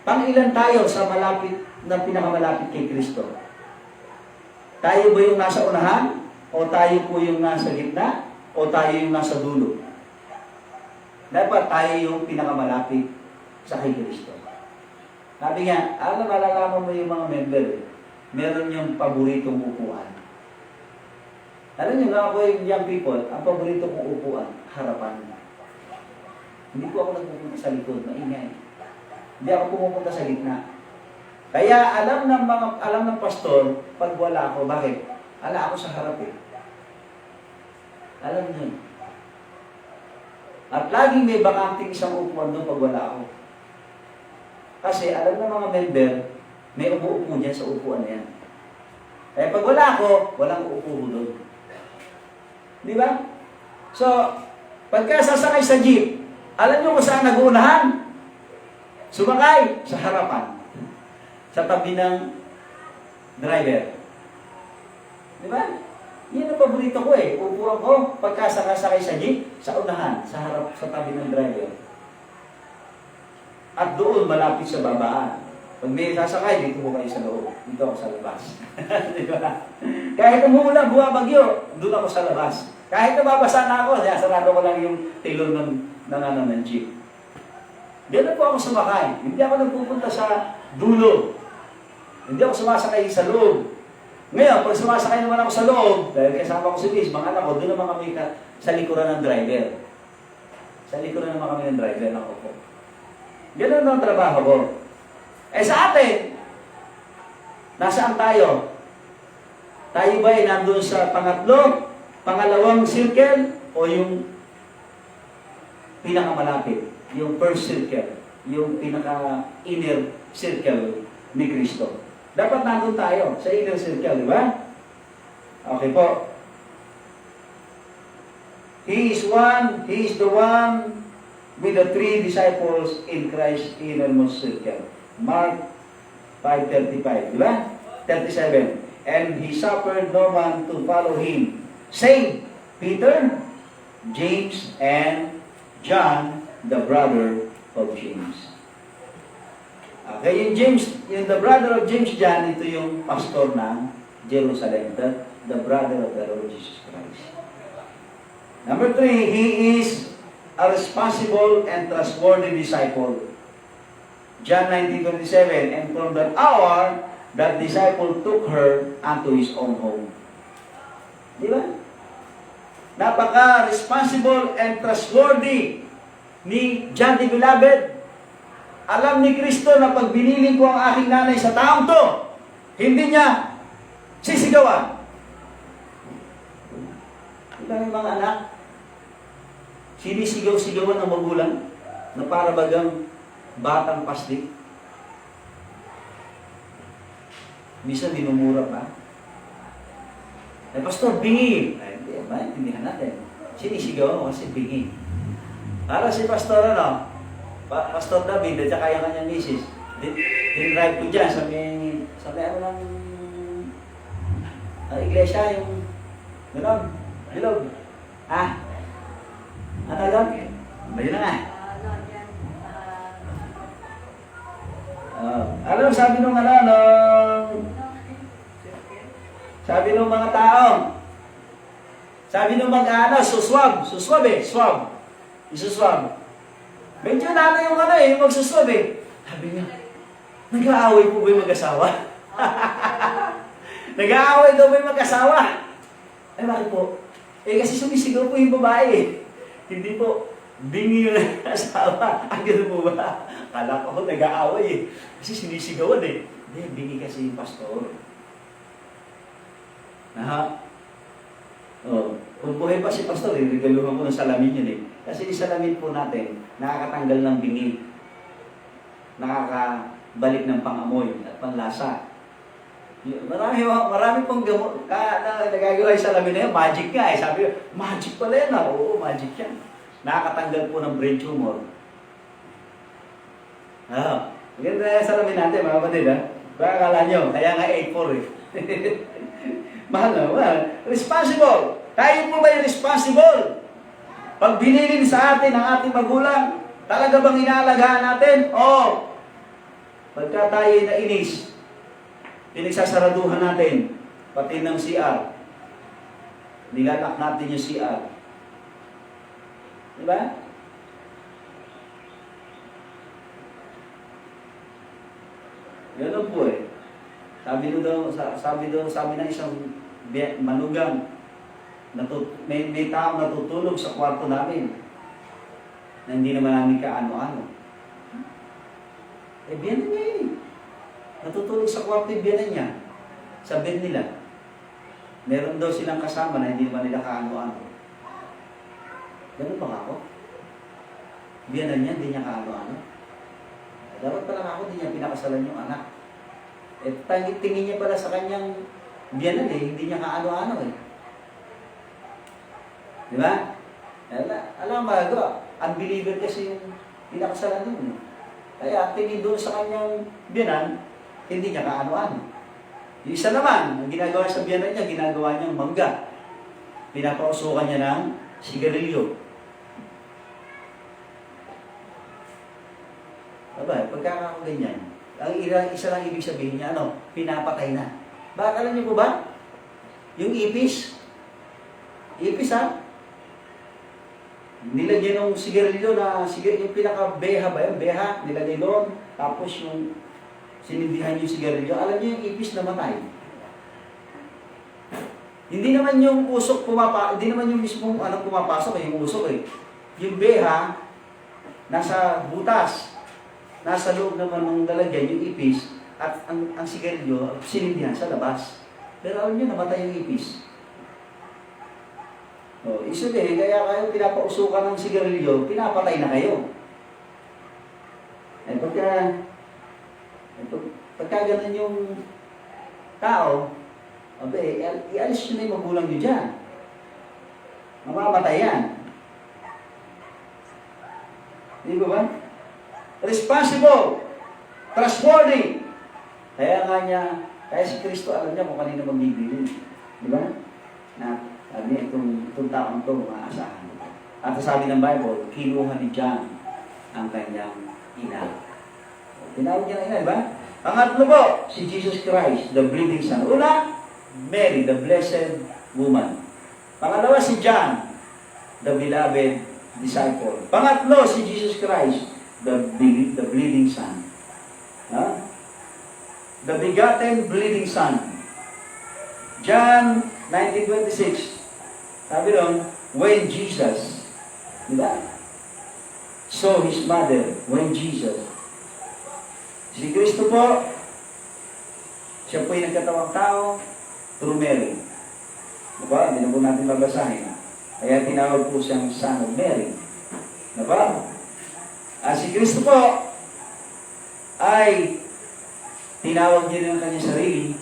pang-ilan tayo sa malapit na pinakamalapit kay Kristo? Tayo ba yung nasa unahan? O tayo po yung nasa gitna? O tayo yung nasa dulo? Dapat tayo yung pinakamalapit sa kay Kristo. Sabi nga, malalaman mo yung mga member, meron yung paboritong upuan. Alam niyo nga ako yung young people, ang paborito kong upuan, harapan. Hindi po ako nagpupunta sa likod, maingay. Hindi ako pumupunta sa gitna. Kaya alam ng pastor, pag wala ako, bakit? Ala ako sa harap eh. Alam niyo. At laging may bakanting isang upuan doon pag wala ako. Kasi alam ng mga member, may umuupo dyan sa upuan na yan. Kaya pag wala ako, walang uupo doon. Di ba? So, pagka sasakay sa jeep, alam nyo kung saan nag-uunahan? Sumakay sa harapan. Sa tabi ng driver. Di ba? Yan ang paborito ko eh. Upuan ko, pagka sakay sa jeep, sa unahan, sa harap, sa tabi ng driver. At doon, malapit sa babaan. Pag may sasakay, dito ko kayo sa loob. Dito ako sa labas. Di ba? Kahit umuulan, bumabagyo, doon ako sa labas. Kahit nababasa na ako, sarado ko lang yung tilon ng jeep. Ganun po ako sumakay. Hindi ako nagpupunta sa dulo. Hindi ako sumasakay sa loob. Ngayon, pag sumasakay naman ako sa loob, dahil kasama ko si Liz, mga anak ko, doon naman kami sa likuran ng driver. Sa likuran naman kami ng driver ng upo. Ganun ang trabaho ko. Sa atin, nasaan tayo? Tayo ba ay nandun sa pangalawang circle, o yung pinakamalapit? Yung first circle, yung pinaka-inner circle ni Kristo. Dapat nandun tayo sa inner circle, di ba? Okay po. He is the one with the 3 disciples in Christ's innermost circle. Mark 5:35, di ba? 37. And he suffered no man to follow him, save Peter, James, and John, the brother of James. Okay, yung the brother of James, John, ito yung pastor ng Jerusalem, the brother of the Lord Jesus Christ. Number 3, he is a responsible and trustworthy disciple. John 19:27, and from that hour, that disciple took her unto his own home. Di ba? Napaka-responsible and trustworthy ni John the Beloved. Alam ni Kristo na pag binili ko ang aking nanay sa taong to, hindi niya sisigawan. Diba yung mga anak? Sinisigaw-sigawan ng magulang na para bagang batang paslik. Minsan minumura pa. Pastor, bingi. maintindihan natin. Sinisigaw mo kasi bingi. Para si Pastor, Pastor David, at saka yung kanyang misis, din-drive ko dyan sa may ano ng iglesia, yung gano'n, bilog. Ano lang? Ayun na nga. Alam, sabi nung sabi nung mga tao, sabi nung mag-ano, swab. Isuswab. Medyo yung yung magsuswab eh. Sabi niya, nag-aaway po ba yung mag-asawa? Nag-aaway daw ba yung mag-asawa? Ay, bakit po? Kasi sumisigaw po yung babae eh. Hindi po, bingi yung asawa. Ang gano'n po ba? Kala ko nag-aaway eh. Kasi sinisigawan eh. Hindi, bingi kasi yung pastor. Kung buhay pa si pastor, regaluhan ko ng salamin yun eh. Kasi yung salamin po natin, nakakatanggal ng bingi. Nakakabalik ng pangamoy at panlasa. Marami pong gamot na nagagawa yung salamin na yun. Magic nga eh. Sabi ko, magic pala yan ah. Oo, magic yan. Nakakatanggal po ng brain tumor. Maganda yung salamin natin, mga kapatid ha. Baka akala nyo, kaya nga 8-4 eh. Mahal na. Responsible. Tayo po ba yung responsible? Pag binilin sa atin ang ating magulang, talaga bang inaalagaan natin? Oo. Pagka tayo nainis, pinagsasaraduhan natin, pati ng CR. Nilalak natin yung CR. Diba? Ganun po eh. Sabi ng isang manugang, may tao natutulog sa kwarto namin na hindi naman namin kaano-ano. Biyanan niya yun. Natutulog sa kwarto yung biyanan niya. Sa bed nila. Meron daw silang kasama na hindi naman nila kaano-ano. Ganun ba ako? Biyanan niya, hindi niya kaano-ano. Dapat pala ako, hindi niya pinakasalan yung anak. Tingin niya pala sa kanyang biyanan eh, hindi niya kaano-ano eh. Di ba? Alam mo, unbeliever kasi yung pinakasalan nun. Kaya tingin doon sa kanyang biyanan, hindi niya kaano-ano. Yung isa naman, ang ginagawa sa biyanan niya, ginagawa niyang mangga. Pinapausukan niya ng sigarilyo. Aba, pagkakako ganyan, ang isa lang ibig sabihin niya, pinapatay na. Bakit alam niyo po ba? Yung ipis ha? Nilagyan ng sigarilyo yung pinaka-beha ba yun? Beha, nilagay doon. Tapos yung sinindihan yung sigarilyo. Alam niyo yung ipis namatay. Hindi naman yung usok hindi naman yung mismong pumapasok yung usok eh. Yung beha, nasa butas. Nasa loob naman ng lalagyan yung ipis at ang sigarilyo sinindihan sa labas. Pero alam niyo, namatay yung ipis. Isabi, kaya kayo pinapausukan ng sigarilyo, pinapatay na kayo. Pagka ganun yung tao, ialis nyo na yung magulang nyo dyan. Mamamatay yan. Hindi ba ba? Responsible, trustworthy. Kaya si Kristo alam niya kung kanino magbibilin. Di ba? Sabi itong taong ito, maaasahan. At sabi ng Bible, kinuha ni John ang kanyang ina. Tinawag niya na ina, di ba? Pangatlo po, si Jesus Christ, the bleeding Son. Una, Mary, the blessed woman. Pangalawa, si John, the beloved disciple. Pangatlo, si Jesus Christ, the bleeding Son. The begotten bleeding Son. John 19:26. Sabi doon, when Jesus, diba? So his mother, when Jesus. Si Kristo po, siya po yung nagkatawang tao through Mary. Diba? Hindi na po natin babasahin. Kaya tinawag po siyang Son of Mary. Diba? Si Kristo po ay tinawag niya ng kanyang sarili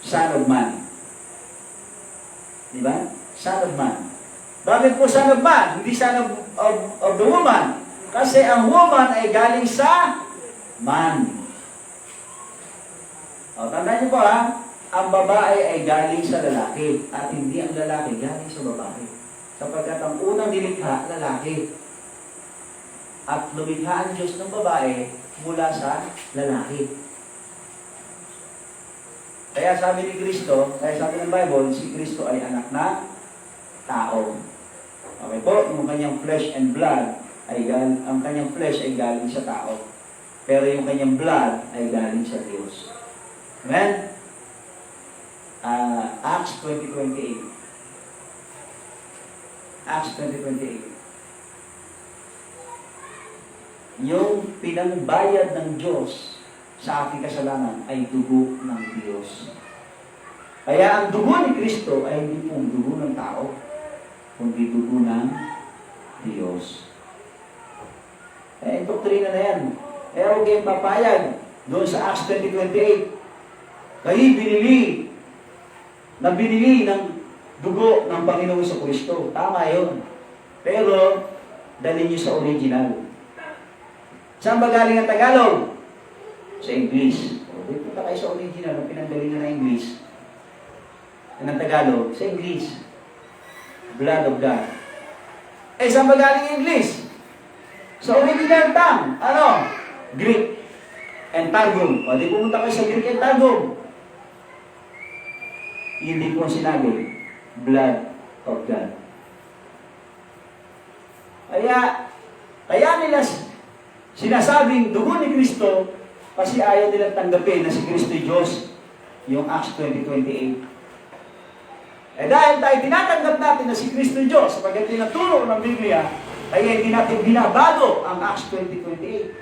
Son of Man. Diba? Son of Man. Bakit po Son of Man? Hindi Son of the woman. Kasi ang woman ay galing sa man. O, tandaan niyo po ha, ang babae ay galing sa lalaki at hindi ang lalaki galing sa babae. Sapagkat ang unang nilikha, lalaki. At lumikha ang Diyos ng babae mula sa lalaki. Kaya sabi ni Kristo, kaya sabi ng Bible, si Kristo ay anak na tao. Okay po, yung kanyang flesh and blood, ang kanyang flesh ay galing sa tao. Pero yung kanyang blood ay galing sa Diyos. Amen? Acts 20:28. Acts 20:28. Yung pinangbayad ng Diyos sa aking kasalanan ay dugo ng Diyos. Kaya ang dugo ni Kristo ay hindi pong dugo ng tao, kundi dugo ng Diyos. Doktrina na yan. Kaya huwag kayong papayag doon sa Acts 20:28. Kayo binili ng dugo ng Panginoon sa Kristo. Tama yun. Pero, dalhin niyo sa original. Saan ba galing ang Tagalog? Sa English. Punta kayo sa original na pinanggaling na English. Ng Tagalog, sa English. Blood of God. Saan ba galing English? Sa original tongue. Ano? Greek and Targum. Di pumunta kayo sa Greek and Targum. Hindi po sinabi, blood of God. Kaya nila sinasabing dugo ni Kristo kasi ayaw nilang tanggapin na si Kristo Diyos, yung Acts 20:28. Dahil tayo tinatanggap natin na si Kristo Diyos, sapagkat tinaturo ng Biblia, kaya hindi natin binabago ang Acts 20:28.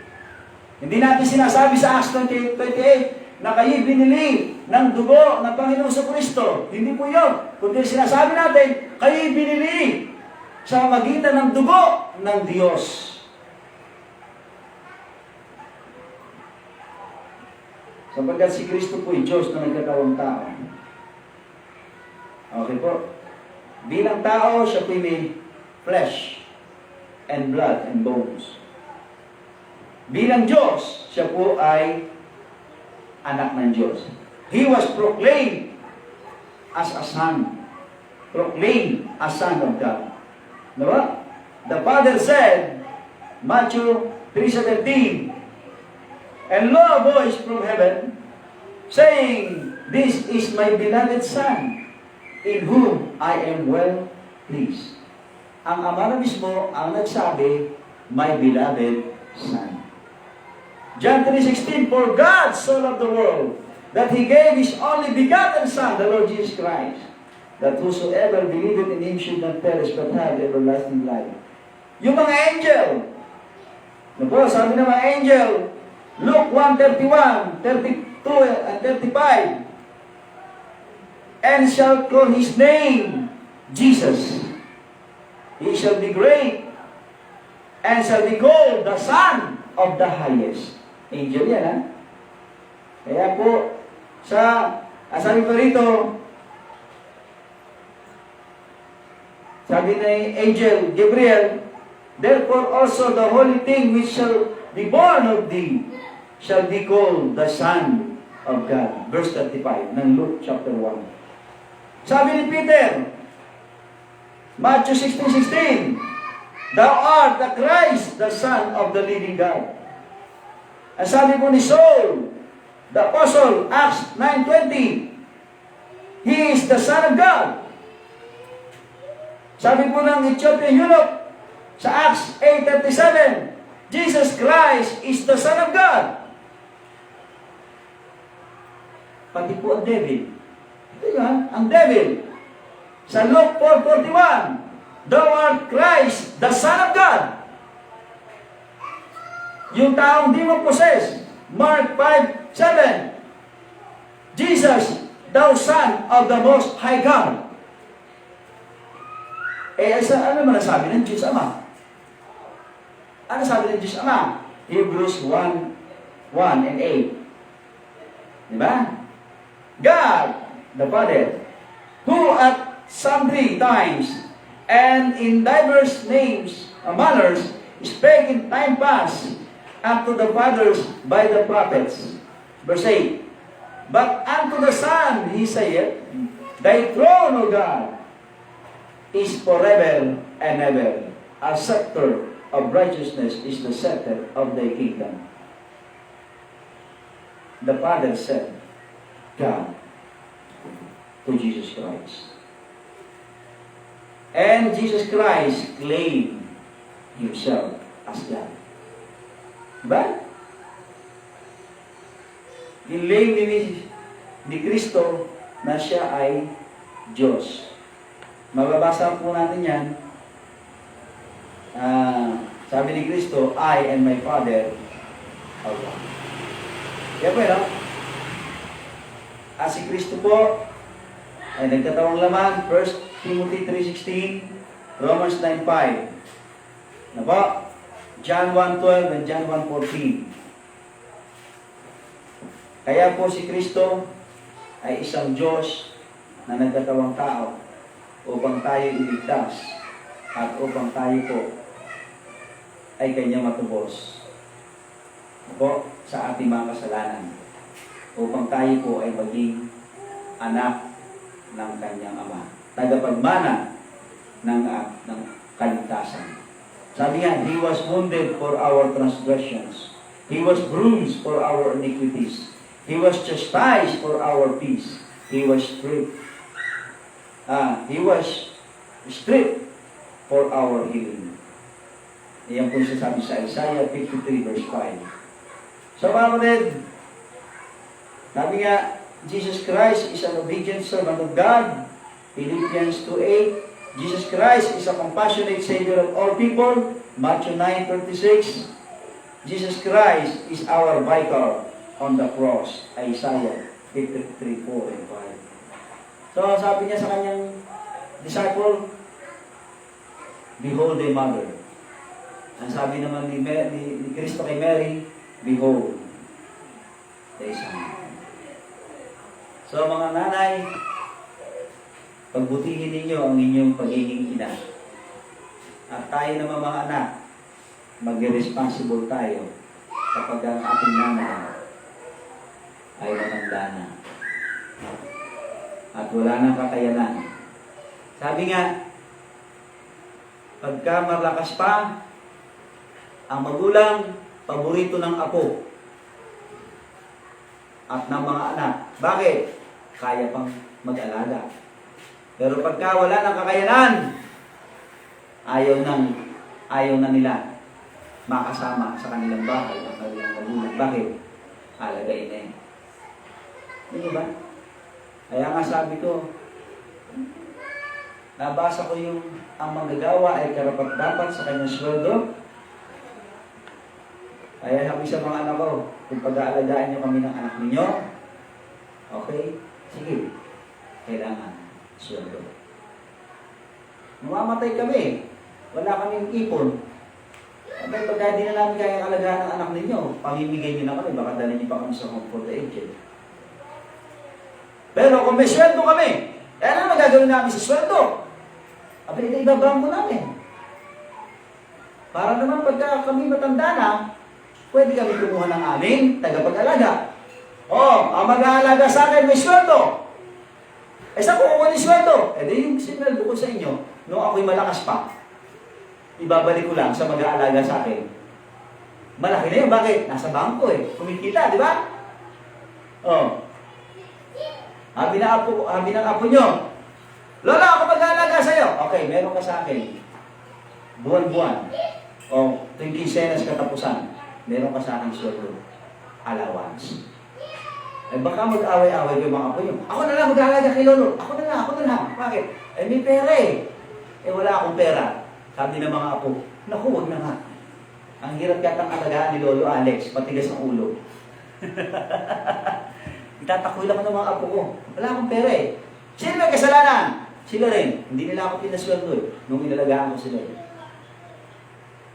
Hindi natin sinasabi sa Acts 20:28 na kayo binili ng dugo ng Panginoon sa Kristo. Hindi po yun. Kundi sinasabi natin, kayo binili sa magitan ng dugo ng Diyos. Sapagkat si Kristo po ay Diyos na nagkatawang tao. Okay po. Bilang tao, siya po may flesh and blood and bones. Bilang Diyos, siya po ay anak ng Diyos. He was proclaimed as a son. Proclaimed as son of God. Diba? The Father said, Matthew 3:17, "And lo, a voice from heaven, saying, This is my beloved Son, in whom I am well pleased." Ang Ama na mismo ang nagsabi, my beloved Son. John 3:16, "For God so loved the world, that He gave His only begotten Son, the Lord Jesus Christ, that whosoever believeth in Him should not perish, but have everlasting life." Yung mga angel, sabi ng mga angel, Luke 1:31, 32, and 35, "And shall call His name Jesus. He shall be great, and shall be called the Son of the Highest." Angel yan, ha? Kaya po, sabi pa rito, sabi ni Angel Gabriel, "Therefore also the holy thing which shall be born of thee shall be called the Son of God." Verse 35 ng Luke chapter 1. Sabi ni Peter, Matthew 16:16, "Thou art the Christ, the Son of the living God." Ang sabi po ni Saul, the Apostle, Acts 9:20, "He is the Son of God." Sabi po ng Ethiopian eunuch sa Acts 8:37, "Jesus Christ is the Son of God." Pati po ang devil. Ito yun, ang devil. Sa Luke 4:41, "Thou art Christ, the Son of God." Yung taong di mo possess, Mark 5:7, "Jesus, thou Son of the Most High God." Ano man nasabi ng Diyos Ama? Ano sabi ng Diyos Ama? Hebrews 1:1 and 8. Diba? God, the Father, who at sundry times, and in diverse manners, spake in time past unto the fathers by the prophets. Verse 8, but unto the Son he saith, thy throne, O God, is forever and ever. A scepter of righteousness is the scepter of thy kingdom. The Father said, God, to Jesus Christ. And Jesus Christ claimed himself as God. Diba? Nilaim ni Kristo na siya ay Diyos. Mababasa po natin yan. Sabi ni Kristo, I and my Father are one. Kaya po yun, si Kristo po ay nagkatawang laman, 1 Timothy 3:16, Romans 9:5. Na po? John 1:12 and John 1:14. Kaya po si Kristo ay isang Diyos na nagkatawang tao upang tayo iligtas at upang tayo po ay kanyang matubos po sa ating mga kasalanan, upang tayo po ay maging anak ng kanyang Ama, tagapagmana ng kaligtasan. Sabi nga, He was wounded for our transgressions, He was bruised for our iniquities, He was chastised for our peace, He was stripped for our healing. Iyan po siya sabi sa Isaiah 53 verse 5. So mga kapatid, sabi nga, Jesus Christ is an obedient servant of God. Philippians 2:8. Jesus Christ is a compassionate Savior of all people. Matthew 9:36. Jesus Christ is our vicar on the cross. Isaiah 53:4 and 5. So sabi niya sa kanyang disciple, behold a mother. Ang sabi naman ni Kristo kay Mary, behold thy son. So mga nanay, pagbutihin ninyo ang inyong pagiging ina. At tayo naman mga anak, mag-responsible tayo kapag ang ating nanay ay matanda na at wala nang kakayanan. Sabi nga, pagka malakas pa ang magulang, paborito ng apo at ng mga anak. Bakit? Kaya pang mag-alaga. Pero pagka wala ng kakayanan, ayaw na nila makasama sa kanilang bahay ang kanilang magulang. Bakit? Alagain na eh. Hindi ba? Kaya nga sabi ko, nabasa ko yung ang manggagawa ay karapat-dapat sa kanyang sweldo. Kaya sabi sa mga anak ko, kung pag-aalagaan nyo kami ng anak ninyo, okay, sige, kailangan sweldo. Mamamatay kami, wala kaming ipon. Okay, pagka di na namin kayang alagaan ng anak ninyo, pamimigay nyo na kami, baka dali nyo pa kami sa comfort agent. Pero kung may sweldo kami, ano magagawin namin sa sweldo? Abay, ibabangko namin. Para naman pagka kami matanda na, pwede kami kumuha ng aming tagapag-alaga. Ang mag-aalaga sa akin may sweldo. Saan kukuha ni sweldo? Di yung sinweldo ko sa inyo, nung ako'y malakas pa, ibabalik ko lang sa mag-aalaga sa akin. Malaki na yun. Bakit? Nasa bangko eh. Kumikita, di ba? Habi ng apo nyo, Lola, ako mag-aalaga sa'yo. Okay, meron ka sa akin. Buwan-buwan. Tuwing kinsenas katapusan. Meron ka sa akin sweldo. Allowance. Baka mag-away-away yung mga apo nyo. Ako na lang mag-aalaga kay Lolo. Ako na lang. Bakit? May pera eh. Wala akong pera. Sabi ng mga apo, naku, wag na nga. Ang hirap yatang alagaan ni Lolo Alex, matigas ang ulo. Itatakoy lang ng mga apo ko. Wala akong pera eh. Sino may kasalanan? Sila rin. Hindi nila ako pinasweldo eh, nung inalagaan ko sila eh.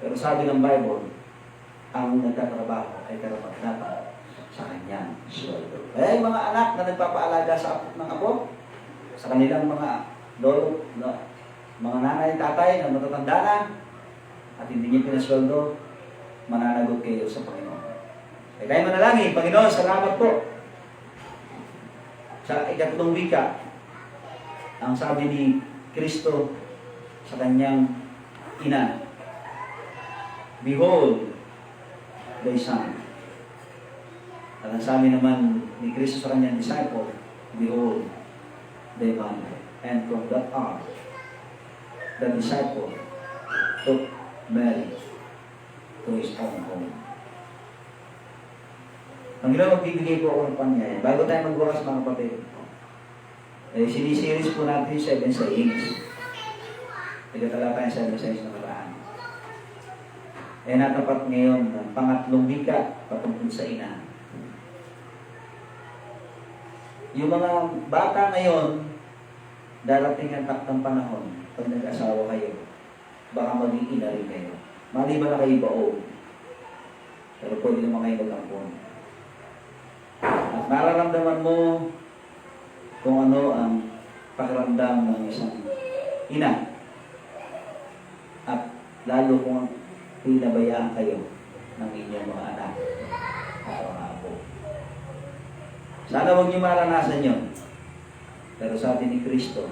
Pero sabi ng Bible, ang nagtatrabaho ay karapat-dapat sa kanyang sweldo. Yung mga anak na nagpapaalaga sa ng apo, sa kanilang mga lolo, mga nanay, tatay na matatanda na at hindi niyo pinasweldo, mananagot kayo sa Panginoon. Kaya tayo manalangin, Panginoon, salamat po. Sa ikatlong wika, ang sabi ni Kristo sa kanyang ina, "Behold thy son." At ang sabi naman ni Kristo sa kanyang disciple, "Behold thy mother." And from that hour, the disciple took Mary to his own home. Panginoon, magbibigay po ako ng panyaya. Bago tayo magbukas mga kapatid, sinisiris po natin yung 7 sayings. Nagtatala tayo yung 7 sayings na karaan. Natapat ngayon ng pangatlong wika patungkol sa ina. Yung mga bata ngayon, darating ang taktang panahon, pag nag-asawa kayo, baka maging ina rin kayo. Maliban na kayo baog. Pero pwede naman kayo mag-ampon. At nararamdaman mo kung ano ang pakiramdam ng isang ina. At lalo kung pinabayaan kayo ng inyong mga anak at mga apo. Sana huwag niyo maranasan yun. Pero sabi ni Kristo,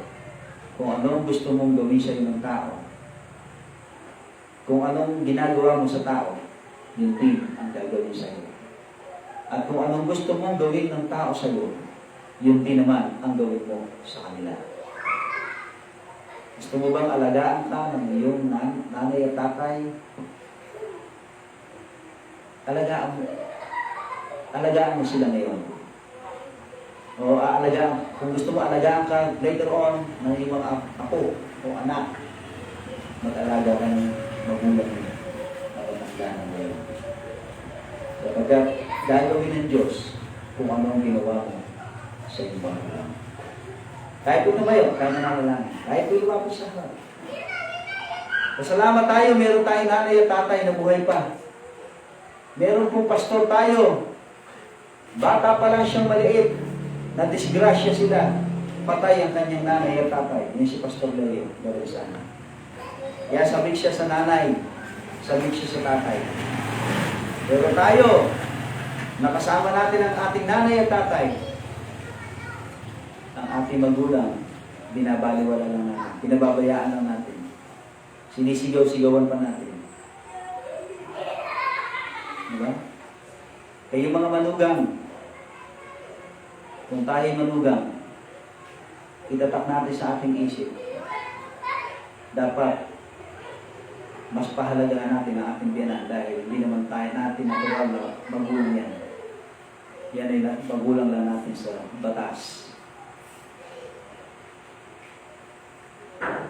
kung anong gusto mong gawin sa iyo ng tao, kung anong ginagawa mo sa tao, yun din ang gagawin sa iyo. At kung anong gusto mong gawin ng tao sa iyo, yun din naman ang gawin mo sa kanila. Gusto mo bang alagaan ka ng iyong nanay at tatay? Alagaan mo sila ngayon. O kung gusto mo alagaan ka later on ng iyong mga apo o anak, mag-alaga ka ng magulang mo na matanda mo. Sapagkat gagawin ng Diyos kung ano ang ginawa mo sa iyong magulang. Kahit po tumayo, kahit nananalangin, kahit po lumapos sa harap. Pasalamat tayo, meron tayong nanay at tatay na buhay pa. Meron pong pastor tayo. Bata pa lang siyang maliit. Na-disgrasya sila. Patay ang kanyang nanay at tatay. Yan si Pastor Leo Garisana. Kaya sabik siya sa nanay. Sabik siya sa tatay. Pero tayo, nakasama natin ang ating nanay at tatay. Ang ating magulang, binabaliwala lang natin. Pinababayaan lang natin. Sinisigaw-sigawan pa natin. Diba? Kaya yung mga manugang, kung tayo manugang, itatak natin sa ating isip, dapat mas pahalagahan natin ang ating biyanan dahil hindi naman tayo natin natural na magulang yan. Yan ay magulang lang natin sa batas.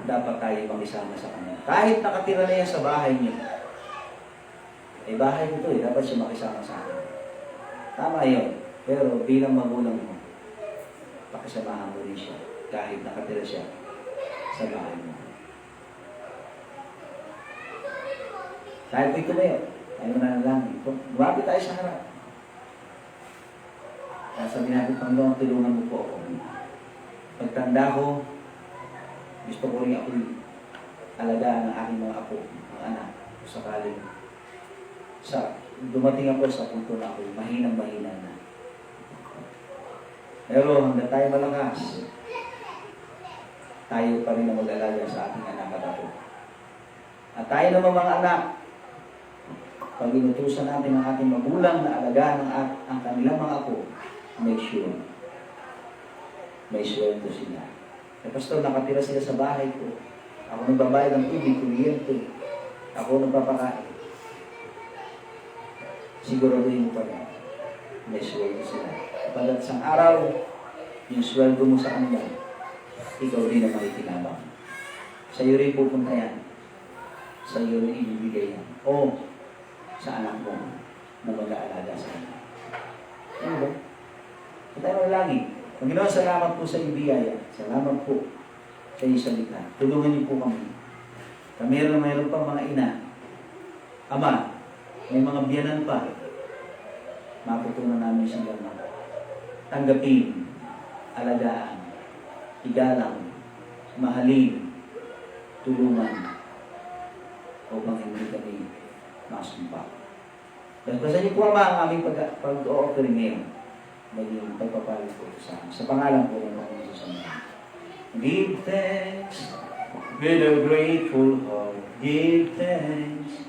Dapat tayo makisama sa kanya. Kahit nakatira na yan sa bahay niyo, bahay nito dapat siya makisama sa akin. Tama yun. Pero bilang magulang mo, pakisamahan mo rin siya kahit nakatira siya sa bahay mo. Kahit may tumayo, tayo mananalangin. Lumapit tayo sa harap. Sabi natin, Panginoon, tulungan mo po ako. Pagtanda ko, gusto ko rin ako alagaan ng aking mga apo, mga anak, sakaling dumating ako sa punto na ako, mahinang-mahina na. Pero hanggang tayo malakas, tayo pa rin na mag-alaga sa ating anak at apo. At tayo naman mga anak, pag inutusan natin ang ating magulang na alagaan ang kanilang mga apo, make sure may sweldo sila. Pastor, nakatira sila sa bahay ko. Ako nagbabayad ng tubig, kuryente. Ako nagpapakain. Siguraduhin mo pa rin. May sweldo sila. Kapag isang araw, yung sweldo mo sa kanila, ikaw din ang makikinabang. Sa iyo rin pupunta yan. Sa iyo rin ibibigay yan. O sa anak mo na mag-aalaga sa kanila. Ano ba? Ito tayo lagi. Panginoon, salamat po sa iyong biyaya. Salamat po sa iyong salita. Tulungan niyo po kami. Mayroon pa mga ina. Ama, may mga biyanan pa. Matutunan namin sila na tanggapin, alagaan, igalang, mahalin, tulungan, upang hindi kami masumpa. Basta niyo po ang aming pag-o-offering ngayon. Naging pagpapalit po sa amin. Sa pangalan po ng Panginoon Jesus. Give thanks with a grateful heart. Give thanks.